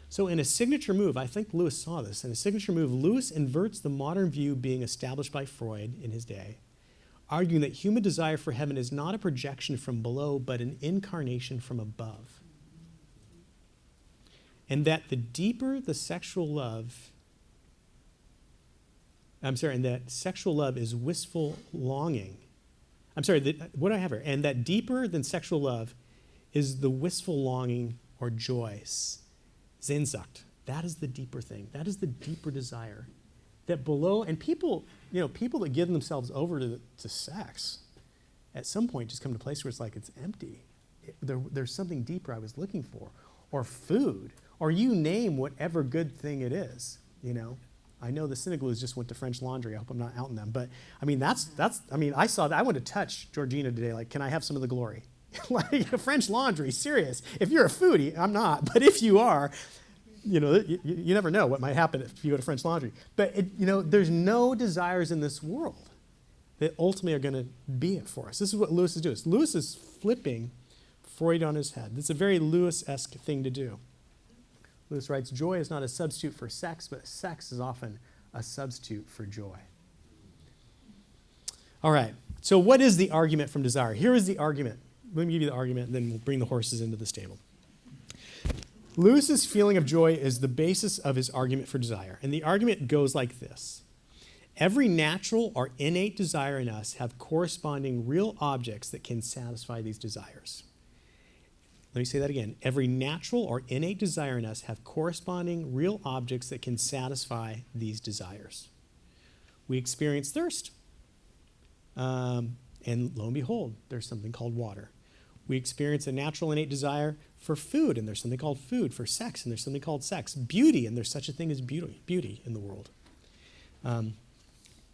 So in a signature move, I think Lewis saw this, in a signature move, Lewis inverts the modern view being established by Freud in his day, arguing that human desire for heaven is not a projection from below, but an incarnation from above. And that the deeper the sexual love, and that sexual love is wistful longing. What do I have here? And that deeper than sexual love is the wistful longing or joy. Sehnsucht. That is the deeper thing. That is the deeper desire. That below, and people that give themselves over to sex, at some point just come to a place where it's like it's empty. There's something deeper I was looking for. Or food. Or you name whatever good thing it is, I know the Cinegloos just went to French Laundry. I hope I'm not outing them. But, I saw that. I went to touch Georgina today. Like, can I have some of the glory? Like, French Laundry, serious. If you're a foodie, I'm not. But if you are, you never know what might happen if you go to French Laundry. But, there's no desires in this world that ultimately are going to be it for us. This is what Lewis is doing. Lewis is flipping Freud on his head. It's a very Lewis-esque thing to do. Lewis writes, joy is not a substitute for sex, but sex is often a substitute for joy. All right, so what is the argument from desire? Here is the argument. Let me give you the argument, and then we'll bring the horses into the stable. Lewis's feeling of joy is the basis of his argument for desire, and the argument goes like this. Every natural or innate desire in us have corresponding real objects that can satisfy these desires. Let me say that again. Every natural or innate desire in us have corresponding real objects that can satisfy these desires. We experience thirst. And lo and behold, there's something called water. We experience a natural innate desire for food, and there's something called food. For sex, and there's something called sex. Beauty, and there's such a thing as beauty in the world.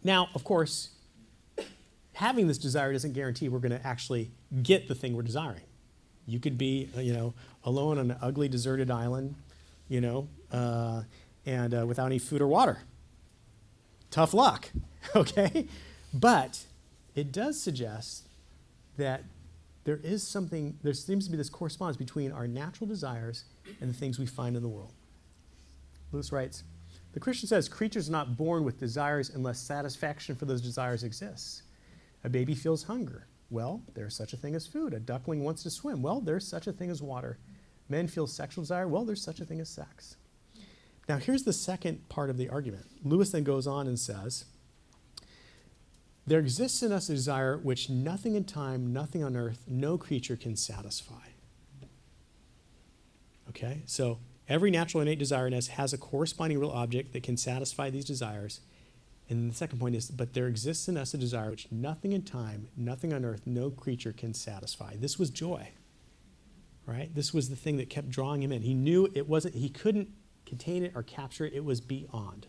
Now, of course, having this desire doesn't guarantee we're going to actually get the thing we're desiring. You could be, alone on an ugly, deserted island, and without any food or water. Tough luck, okay? But it does suggest that there seems to be this correspondence between our natural desires and the things we find in the world. Lewis writes, the Christian says creatures are not born with desires unless satisfaction for those desires exists. A baby feels hunger. Well, there's such a thing as food. A duckling wants to swim. Well, there's such a thing as water. Men feel sexual desire. Well, there's such a thing as sex. Now, here's the second part of the argument. Lewis then goes on and says, there exists in us a desire which nothing in time, nothing on earth, no creature can satisfy. Okay, so every natural innate desire in us has a corresponding real object that can satisfy these desires. And the second point is, but there exists in us a desire which nothing in time, nothing on earth, no creature can satisfy. This was joy, right? This was the thing that kept drawing him in. He knew he couldn't contain it or capture it. It was beyond.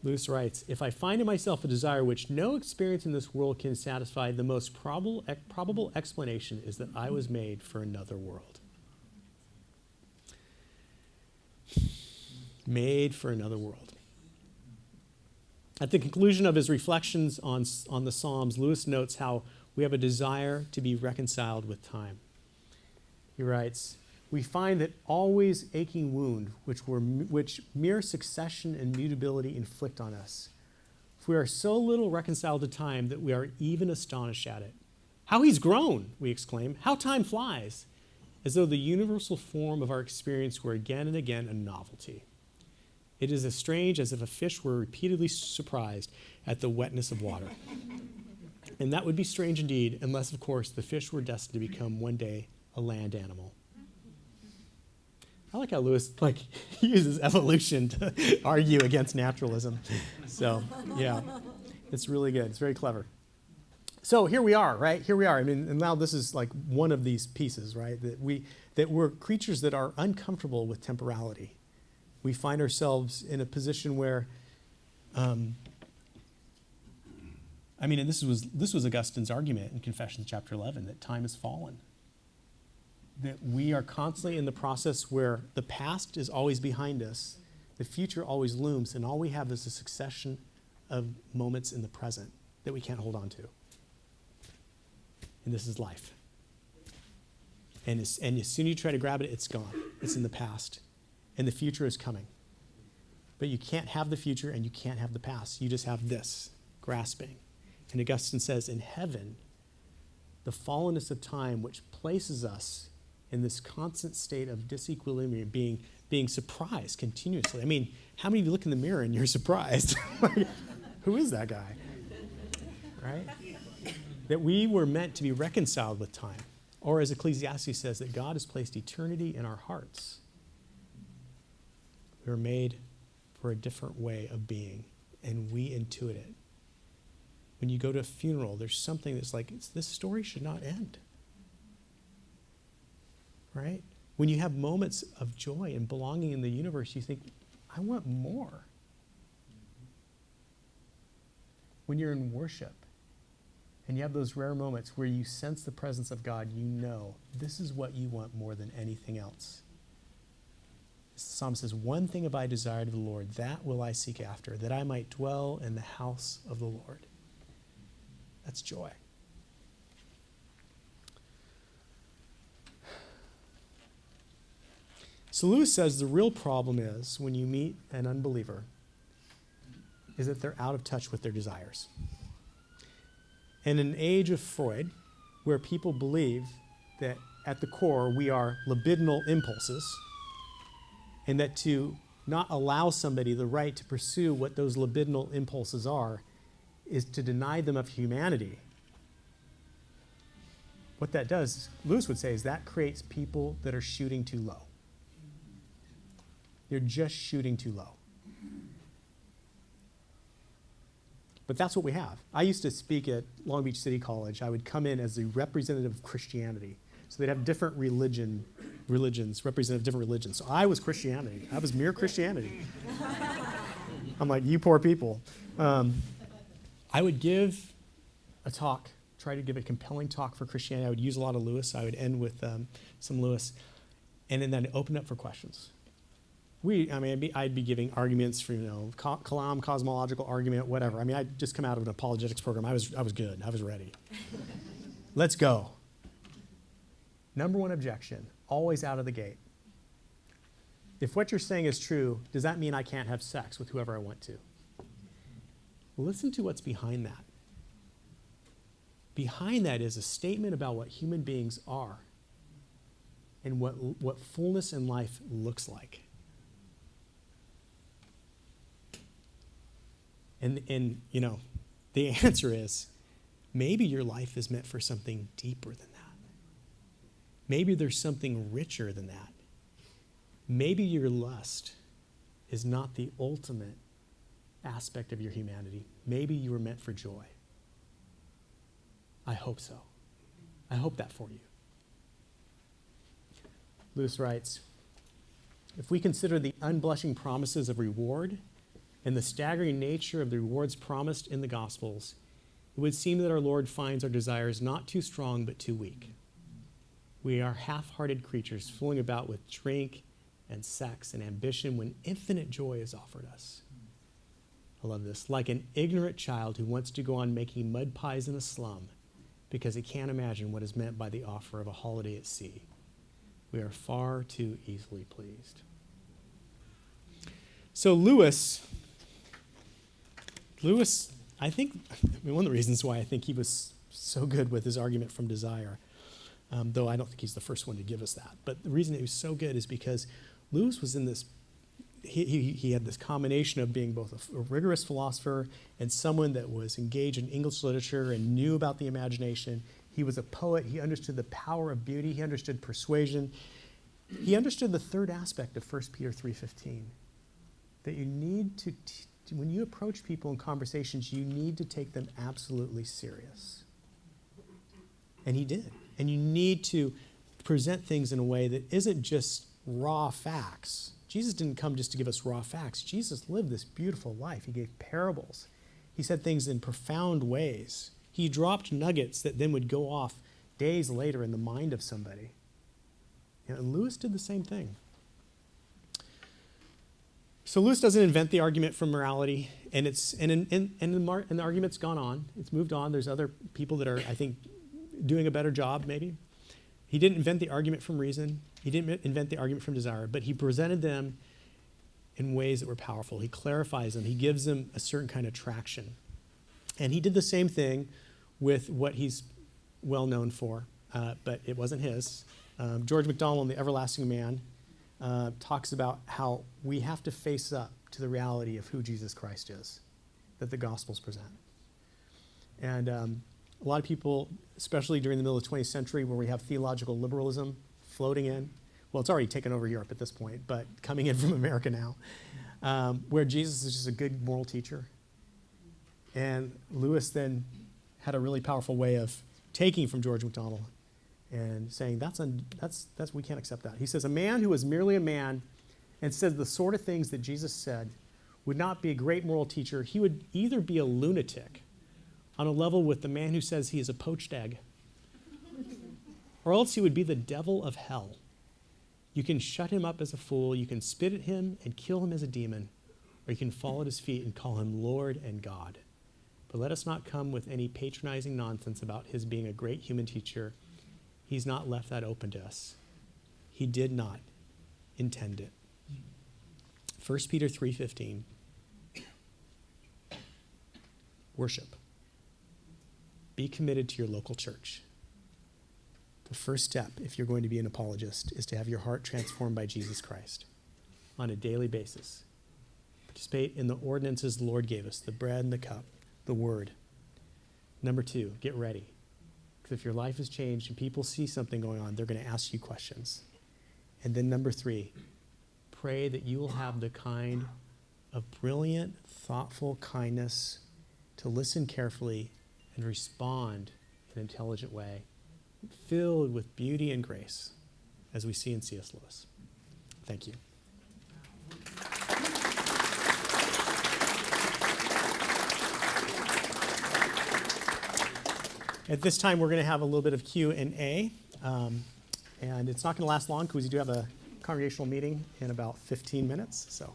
Lewis writes, if I find in myself a desire which no experience in this world can satisfy, the most probable explanation is that I was made for another world. Made for another world. At the conclusion of his reflections on the Psalms, Lewis notes how we have a desire to be reconciled with time. He writes, we find that always aching wound, which mere succession and mutability inflict on us. For we are so little reconciled to time that we are even astonished at it. How he's grown, we exclaim. How time flies, as though the universal form of our experience were again and again a novelty. It is as strange as if a fish were repeatedly surprised at the wetness of water. And that would be strange indeed, unless, of course, the fish were destined to become one day a land animal. I like how Lewis uses evolution to argue against naturalism. So, yeah, it's really good. It's very clever. So here we are, right? Here we are. I mean, and now this is like one of these pieces, right? That we're creatures that are uncomfortable with temporality. We find ourselves in a position where, and this was Augustine's argument in Confessions chapter 11, that time has fallen. that we are constantly in the process where the past is always behind us, the future always looms, and all we have is a succession of moments in the present that we can't hold on to. And this is life. And as soon as you try to grab it, it's gone. It's in the past. And the future is coming. But you can't have the future and you can't have the past. You just have this, grasping. And Augustine says, in heaven, the fallenness of time, which places us in this constant state of disequilibrium, being surprised continuously. I mean, how many of you look in the mirror and you're surprised? Like, who is that guy? Right? That we were meant to be reconciled with time. Or as Ecclesiastes says, that God has placed eternity in our hearts. We were made for a different way of being, and we intuit it. When you go to a funeral, there's something that's like, this story should not end. Right? When you have moments of joy and belonging in the universe, you think, I want more. When you're in worship and you have those rare moments where you sense the presence of God, you know this is what you want more than anything else. The psalm says, one thing have I desired of the Lord, that will I seek after, that I might dwell in the house of the Lord. That's joy. So Lewis says the real problem is when you meet an unbeliever is that they're out of touch with their desires. In an age of Freud, where people believe that at the core we are libidinal impulses, and that to not allow somebody the right to pursue what those libidinal impulses are is to deny them of humanity. What that does, Lewis would say, is that creates people that are shooting too low. They're just shooting too low. But that's what we have. I used to speak at Long Beach City College. I would come in as the representative of Christianity. So they'd have different religions, representative different religions. So I was Christianity. I was mere Christianity. I'm like, you poor people. I would give a talk, try to give a compelling talk for Christianity. I would use a lot of Lewis. I would end with some Lewis. And then open up for questions. I'd be giving arguments for, Kalam, cosmological argument, whatever. I'd just come out of an apologetics program. I was good. I was ready. Let's go. Number one objection, always out of the gate. If what you're saying is true, does that mean I can't have sex with whoever I want to? Listen to what's behind that. Behind that is a statement about what human beings are and what fullness in life looks like. And the answer is, maybe your life is meant for something deeper than that. Maybe there's something richer than that. Maybe your lust is not the ultimate aspect of your humanity. Maybe you were meant for joy. I hope so. I hope that for you. Lewis writes, if we consider the unblushing promises of reward and the staggering nature of the rewards promised in the Gospels, it would seem that our Lord finds our desires not too strong but too weak. We are half-hearted creatures fooling about with drink and sex and ambition when infinite joy is offered us. I love this. Like an ignorant child who wants to go on making mud pies in a slum because he can't imagine what is meant by the offer of a holiday at sea. We are far too easily pleased. So Lewis, I think, one of the reasons why I think he was so good with his argument from desire, though I don't think he's the first one to give us that, but the reason he was so good is because Lewis was in this, he had this combination of being both a rigorous philosopher and someone that was engaged in English literature and knew about the imagination. He was a poet. He understood the power of beauty. He understood persuasion. He understood the third aspect of 1 Peter 3:15, that you need to, when you approach people in conversations, you need to take them absolutely serious. And he did. And you need to present things in a way that isn't just raw facts. Jesus didn't come just to give us raw facts. Jesus lived this beautiful life. He gave parables. He said things in profound ways. He dropped nuggets that then would go off days later in the mind of somebody. And Lewis did the same thing. So Lewis doesn't invent the argument from morality, and the argument's gone on. It's moved on. There's other people that are, I think, doing a better job, maybe. He didn't invent the argument from reason. He didn't invent the argument from desire, but he presented them in ways that were powerful. He clarifies them. He gives them a certain kind of traction. And he did the same thing with what he's well known for, but it wasn't his. George MacDonald in The Everlasting Man talks about how we have to face up to the reality of who Jesus Christ is, that the Gospels present. And a lot of people, especially during the middle of the 20th century, where we have theological liberalism floating in, well, it's already taken over Europe at this point, but coming in from America now, where Jesus is just a good moral teacher. And Lewis then had a really powerful way of taking from George MacDonald and saying, that's we can't accept that. He says, a man who is merely a man and says the sort of things that Jesus said would not be a great moral teacher. He would either be a lunatic on a level with the man who says he is a poached egg, or else he would be the devil of hell. You can shut him up as a fool, you can spit at him and kill him as a demon, or you can fall at his feet and call him Lord and God. But let us not come with any patronizing nonsense about his being a great human teacher. He's not left that open to us. He did not intend it. 1 Peter 3:15. Worship. Be committed to your local church. The first step, if you're going to be an apologist, is to have your heart transformed by Jesus Christ on a daily basis. Participate in the ordinances the Lord gave us, the bread and the cup, the word. Number 2, get ready. Because if your life has changed and people see something going on, they're going to ask you questions. And then number 3, pray that you will have the kind of brilliant, thoughtful kindness to listen carefully and respond in an intelligent way, filled with beauty and grace, as we see in C.S. Lewis. Thank you. At this time, we're going to have a little bit of Q&A, and it's not going to last long because we do have a congregational meeting in about 15 minutes. So,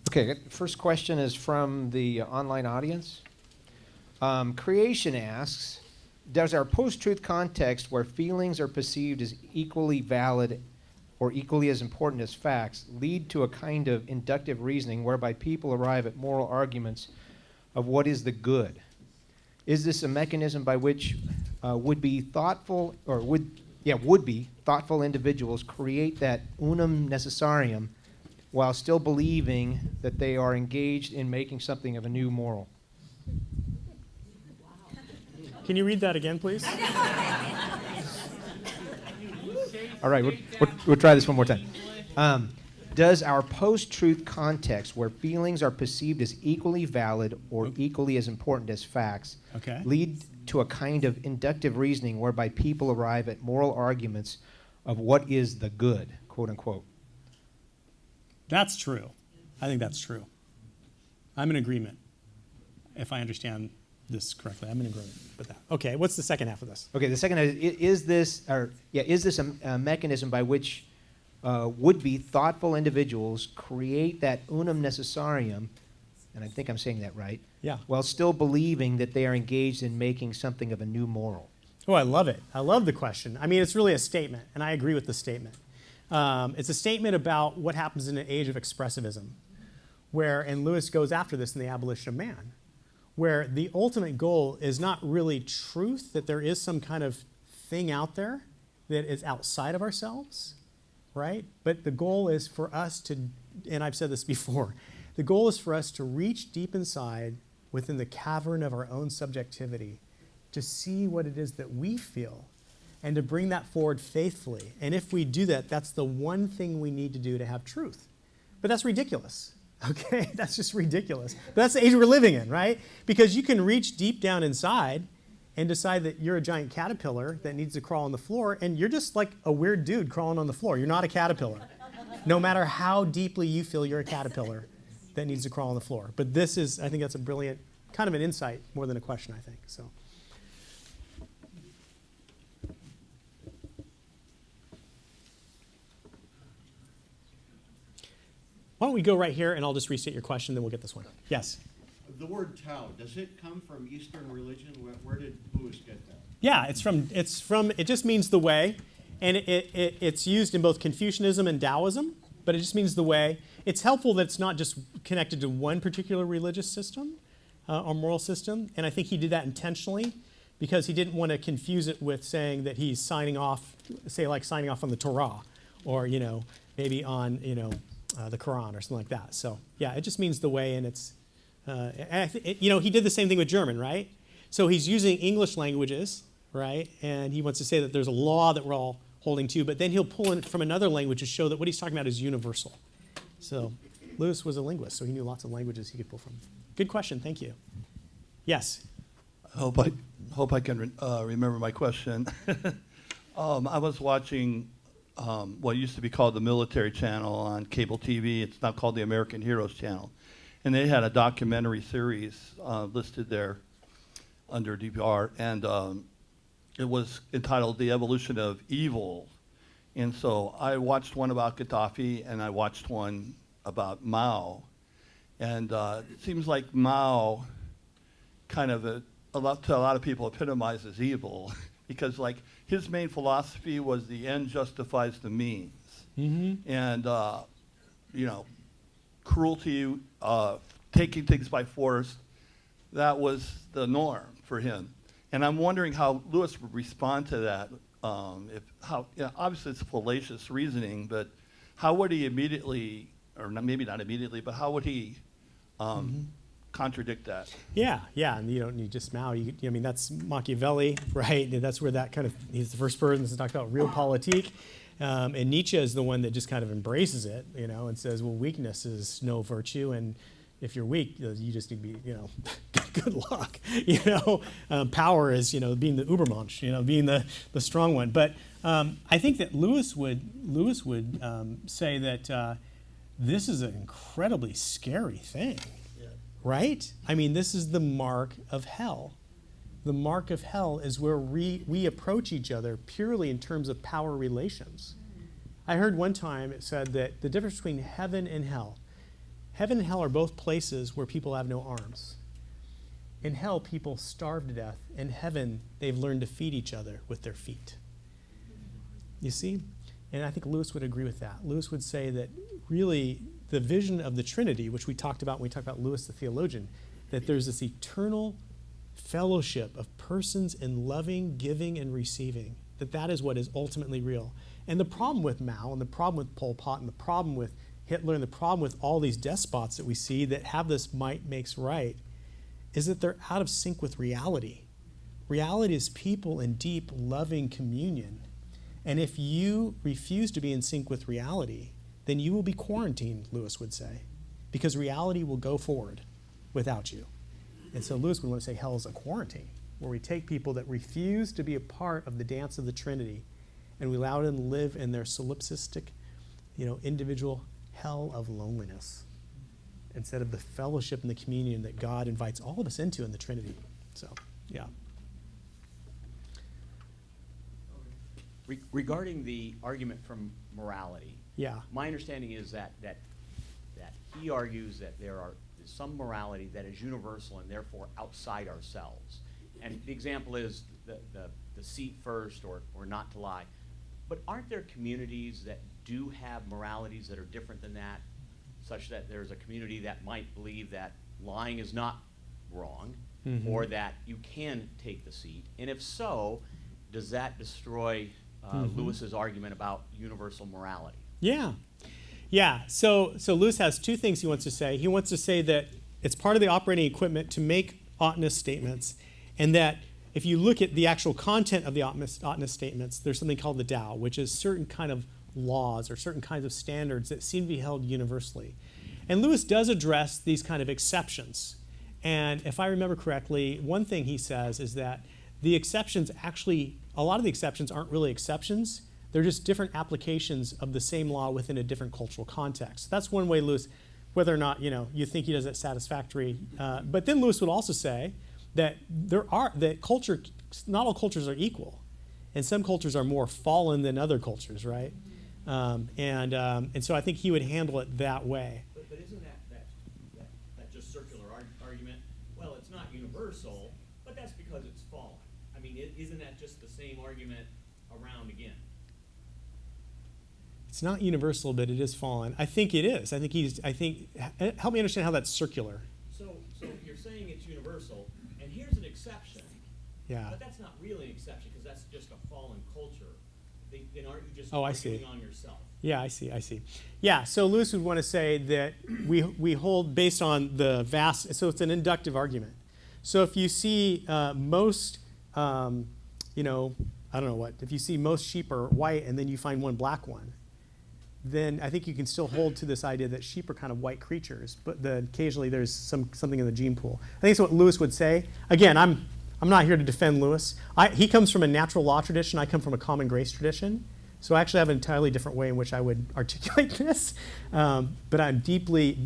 okay, first question is from the online audience. Creation asks, does our post-truth context where feelings are perceived as equally valid or equally as important as facts lead to a kind of inductive reasoning whereby people arrive at moral arguments of what is the good? Is this a mechanism by which would-be thoughtful individuals create that unum necessarium while still believing that they are engaged in making something of a new moral? Can you read that again, please? All right, we'll try this one more time. Does our post-truth context, where feelings are perceived as equally valid or equally as important as facts, lead to a kind of inductive reasoning whereby people arrive at moral arguments of what is the good, quote unquote? That's true. I think that's true. I'm in agreement, if I understand this correctly. I'm in agreement with that. Okay, what's the second half of this? Okay, the second half is this a mechanism by which would-be thoughtful individuals create that unum necessarium, and I think I'm saying that right, while still believing that they are engaged in making something of a new moral? Oh, I love it. I love the question. I mean, it's really a statement, and I agree with the statement. It's a statement about what happens in an age of expressivism, and Lewis goes after this in The Abolition of Man, where the ultimate goal is not really truth, that there is some kind of thing out there that is outside of ourselves, right? But the goal is for us to, and I've said this before, the goal is for us to reach deep inside within the cavern of our own subjectivity to see what it is that we feel and to bring that forward faithfully. And if we do that, that's the one thing we need to do to have truth. But that's ridiculous. Okay, that's just ridiculous. But that's the age we're living in, right? Because you can reach deep down inside and decide that you're a giant caterpillar that needs to crawl on the floor, and you're just like a weird dude crawling on the floor. You're not a caterpillar, no matter how deeply you feel you're a caterpillar that needs to crawl on the floor. But this is, I think that's a brilliant, kind of an insight more than a question, I think. So. Why don't we go right here, and I'll just restate your question, then we'll get this one. Yes? The word Tao, does it come from Eastern religion? Where did Lewis get that? Yeah, it just means the way, and it's used in both Confucianism and Taoism, but it just means the way. It's helpful that it's not just connected to one particular religious system or moral system, and I think he did that intentionally because he didn't want to confuse it with saying that he's signing off, say like signing off on the Torah, or maybe on the Quran or something like that. So yeah, it just means the way, and it's he did the same thing with German, right? So he's using English languages, right? And he wants to say that there's a law that we're all holding to, but then he'll pull in from another language to show that what he's talking about is universal. So Lewis was a linguist, so he knew lots of languages he could pull from. Good question, thank you. Yes? I hope I can remember my question. I was watching what used to be called the Military Channel on cable TV. It's now called the American Heroes Channel. And they had a documentary series listed there under DPR, and it was entitled The Evolution of Evil. And so I watched one about Gaddafi, and I watched one about Mao. And it seems like Mao kind of to a lot of people epitomizes evil because like his main philosophy was the end justifies the means. Mm-hmm. And cruelty, taking things by force, that was the norm for him. And I'm wondering how Lewis would respond to that. Obviously it's fallacious reasoning, but how would he immediately, or maybe not immediately, but how would he contradict that? Yeah, and you don't need just Mao. That's Machiavelli, right? And that's where that kind of, he's the first person to talk about realpolitik. And Nietzsche is the one that just kind of embraces it, and says, well, weakness is no virtue, and if you're weak, you just need to be, good luck. Power is, being the Übermensch, being the strong one. But I think that Lewis would say that this is an incredibly scary thing, right? This is the mark of hell. The mark of hell is where we approach each other purely in terms of power relations. I heard one time it said that the difference between heaven and hell are both places where people have no arms. In hell, people starve to death. In heaven, they've learned to feed each other with their feet. You see? And I think Lewis would agree with that. Lewis would say that really the vision of the Trinity, which we talked about when we talked about Lewis the theologian, that there's this eternal fellowship of persons in loving, giving, and receiving, that is what is ultimately real. And the problem with Mao, and the problem with Pol Pot, and the problem with Hitler, and the problem with all these despots that we see that have this might makes right, is that they're out of sync with reality. Reality is people in deep, loving communion. And if you refuse to be in sync with reality, then you will be quarantined, Lewis would say, because reality will go forward without you. And so Lewis would want to say hell is a quarantine, where we take people that refuse to be a part of the dance of the Trinity, and we allow them to live in their solipsistic, individual hell of loneliness, instead of the fellowship and the communion that God invites all of us into in the Trinity. So, yeah. Regarding the argument from morality, Yeah. my understanding is that he argues that there is some morality that is universal and therefore outside ourselves. And the example is the seat first or not to lie. But aren't there communities that do have moralities that are different than that, such that there's a community that might believe that lying is not wrong, or that you can take the seat? And if so, does that destroy Lewis's argument about universal morality? Yeah. So Lewis has two things he wants to say. He wants to say that it's part of the operating equipment to make oughtness statements, and that if you look at the actual content of the oughtness statements, there's something called the Tao, which is certain kind of laws or certain kinds of standards that seem to be held universally. And Lewis does address these kind of exceptions. And if I remember correctly, one thing he says is that the exceptions actually, a lot of the exceptions aren't really exceptions. They're just different applications of the same law within a different cultural context. That's one way Lewis, whether or not you think he does it satisfactory. But then Lewis would also say that not all cultures are equal, and some cultures are more fallen than other cultures, right? And so I think he would handle it that way. But isn't that just circular argument? Well, it's not universal, but that's because it's fallen. I mean, isn't that just the same argument around again? It's not universal, but it is fallen. I think it is. Help me understand how that's circular. So you're saying it's universal, and here's an exception. Yeah. But that's not really an exception because that's just a fallen culture. Then aren't you just I see. arguing on yourself? Yeah, I see. Yeah, so Lewis would want to say that we hold based on the vast, so it's an inductive argument. So if you see most, I don't know what, if you see most sheep are white and then you find one black one, then I think you can still hold to this idea that sheep are kind of white creatures, but occasionally there's something in the gene pool. I think it's what Lewis would say. Again, I'm not here to defend Lewis. He comes from a natural law tradition. I come from a common grace tradition. So I actually have an entirely different way in which I would articulate this. But I do believe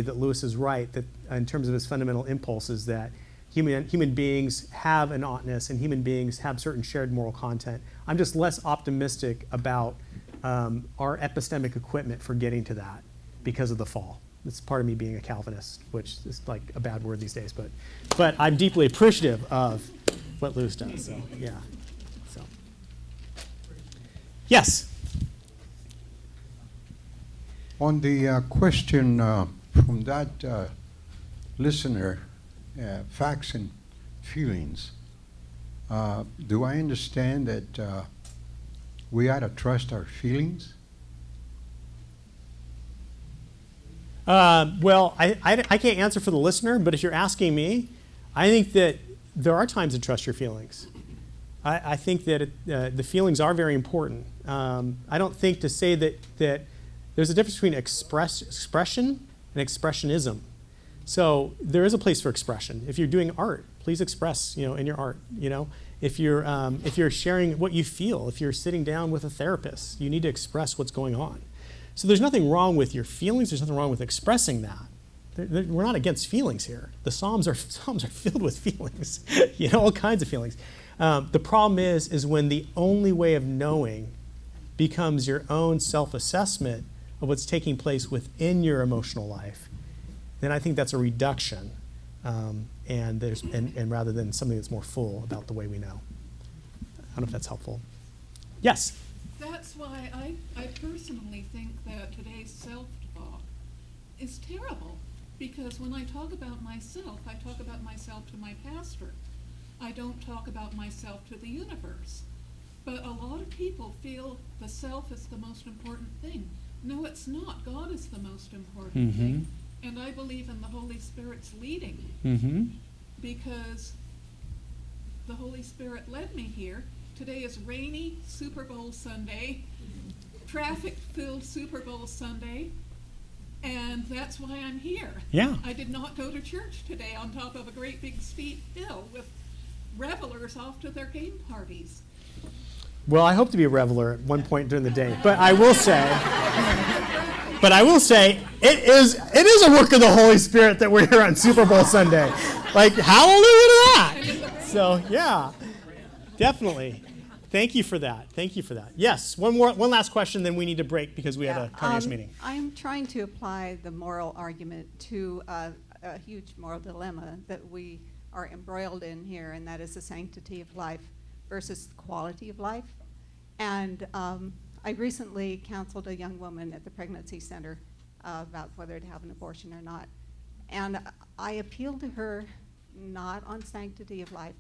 that Lewis is right that in terms of his fundamental impulses that human beings have an oughtness and human beings have certain shared moral content. I'm just less optimistic about our epistemic equipment for getting to that because of the fall. It's part of me being a Calvinist, which is like a bad word these days, but I'm deeply appreciative of what Lewis does. So yeah. So yes. On the question from that listener, facts and feelings, do I understand that we ought to trust our feelings? Well, I can't answer for the listener, but if you're asking me, I think that there are times to trust your feelings. I think that the feelings are very important. I don't think to say that there's a difference between expression and expressionism. So there is a place for expression. If you're doing art, please express, in your art. If you're sharing what you feel, if you're sitting down with a therapist, you need to express what's going on. So there's nothing wrong with your feelings. There's nothing wrong with expressing that. We're not against feelings here. The Psalms are filled with feelings, all kinds of feelings. The problem is when the only way of knowing becomes your own self-assessment of what's taking place within your emotional life, then I think that's a reduction, and rather than something that's more full about the way we know. I don't know if that's helpful. Yes. That's why I personally think that today's self-talk is terrible, because when I talk about myself, I talk about myself to my pastor. I don't talk about myself to the universe. But a lot of people feel the self is the most important thing. No, it's not. God is the most important thing. And I believe in the Holy Spirit's leading, because the Holy Spirit led me here. Today is rainy Super Bowl Sunday, traffic-filled Super Bowl Sunday, and that's why I'm here. Yeah. I did not go to church today on top of a great big steep hill with revelers off to their game parties. Well, I hope to be a reveler at one point during the day, but I will say, it is a work of the Holy Spirit that we're here on Super Bowl Sunday. Like, hallelujah to that. So, yeah, definitely. Thank you for that. Yes, one last question, then we need to break because we have a congregation meeting. I'm trying to apply the moral argument to a huge moral dilemma that we are embroiled in here, and that is the sanctity of life versus the quality of life. And I recently counseled a young woman at the pregnancy center about whether to have an abortion or not. And I appealed to her not on sanctity of life,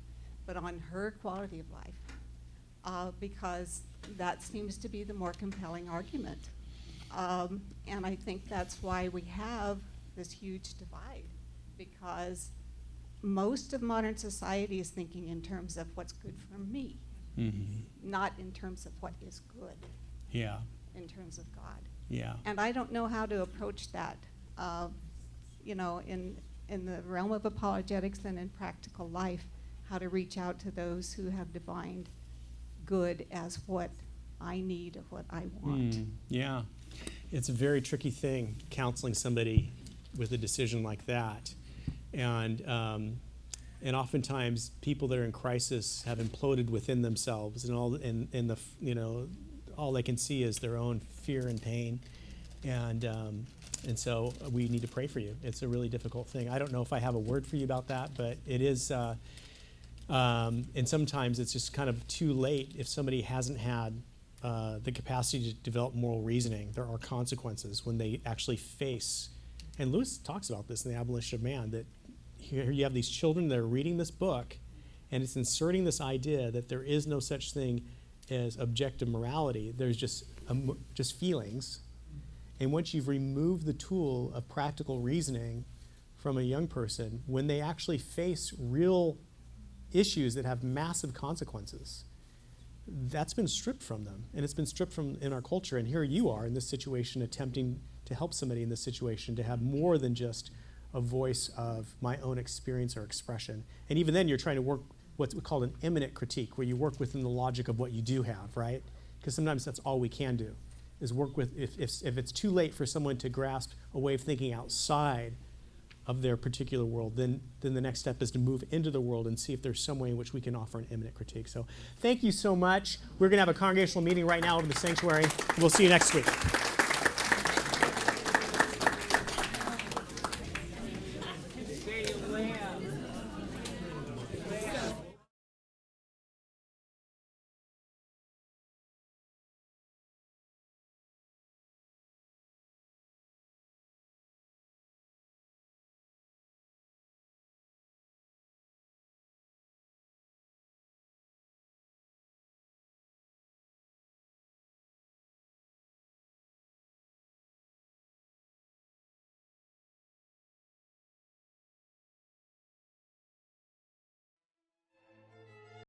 but on her quality of life, because that seems to be the more compelling argument. And I think that's why we have this huge divide, because most of modern society is thinking in terms of what's good for me, not in terms of what is good. Yeah. In terms of God. Yeah. And I don't know how to approach that, in the realm of apologetics and in practical life, how to reach out to those who have defined good as what I need or what I want. Yeah. It's a very tricky thing, counseling somebody with a decision like that. And oftentimes people that are in crisis have imploded within themselves, and all they can see is their own fear and pain. And so we need to pray for you. It's a really difficult thing. I don't know if I have a word for you about that, but it is, and sometimes it's just kind of too late if somebody hasn't had the capacity to develop moral reasoning. There are consequences when they actually face, and Lewis talks about this in The Abolition of Man, that here you have these children that are reading this book, and it's inserting this idea that there is no such thing as objective morality. There's just feelings. And once you've removed the tool of practical reasoning from a young person, when they actually face real issues that have massive consequences, that's been stripped from them. And it's been stripped from in our culture. And here you are in this situation attempting to help somebody in this situation to have more than just a voice of my own experience or expression. And even then you're trying to work what's called an imminent critique, where you work within the logic of what you do have, right? Because sometimes that's all we can do, is work with, if it's too late for someone to grasp a way of thinking outside of their particular world, then the next step is to move into the world and see if there's some way in which we can offer an imminent critique. So thank you so much. We're going to have a congregational meeting right now over the sanctuary. We'll see you next week.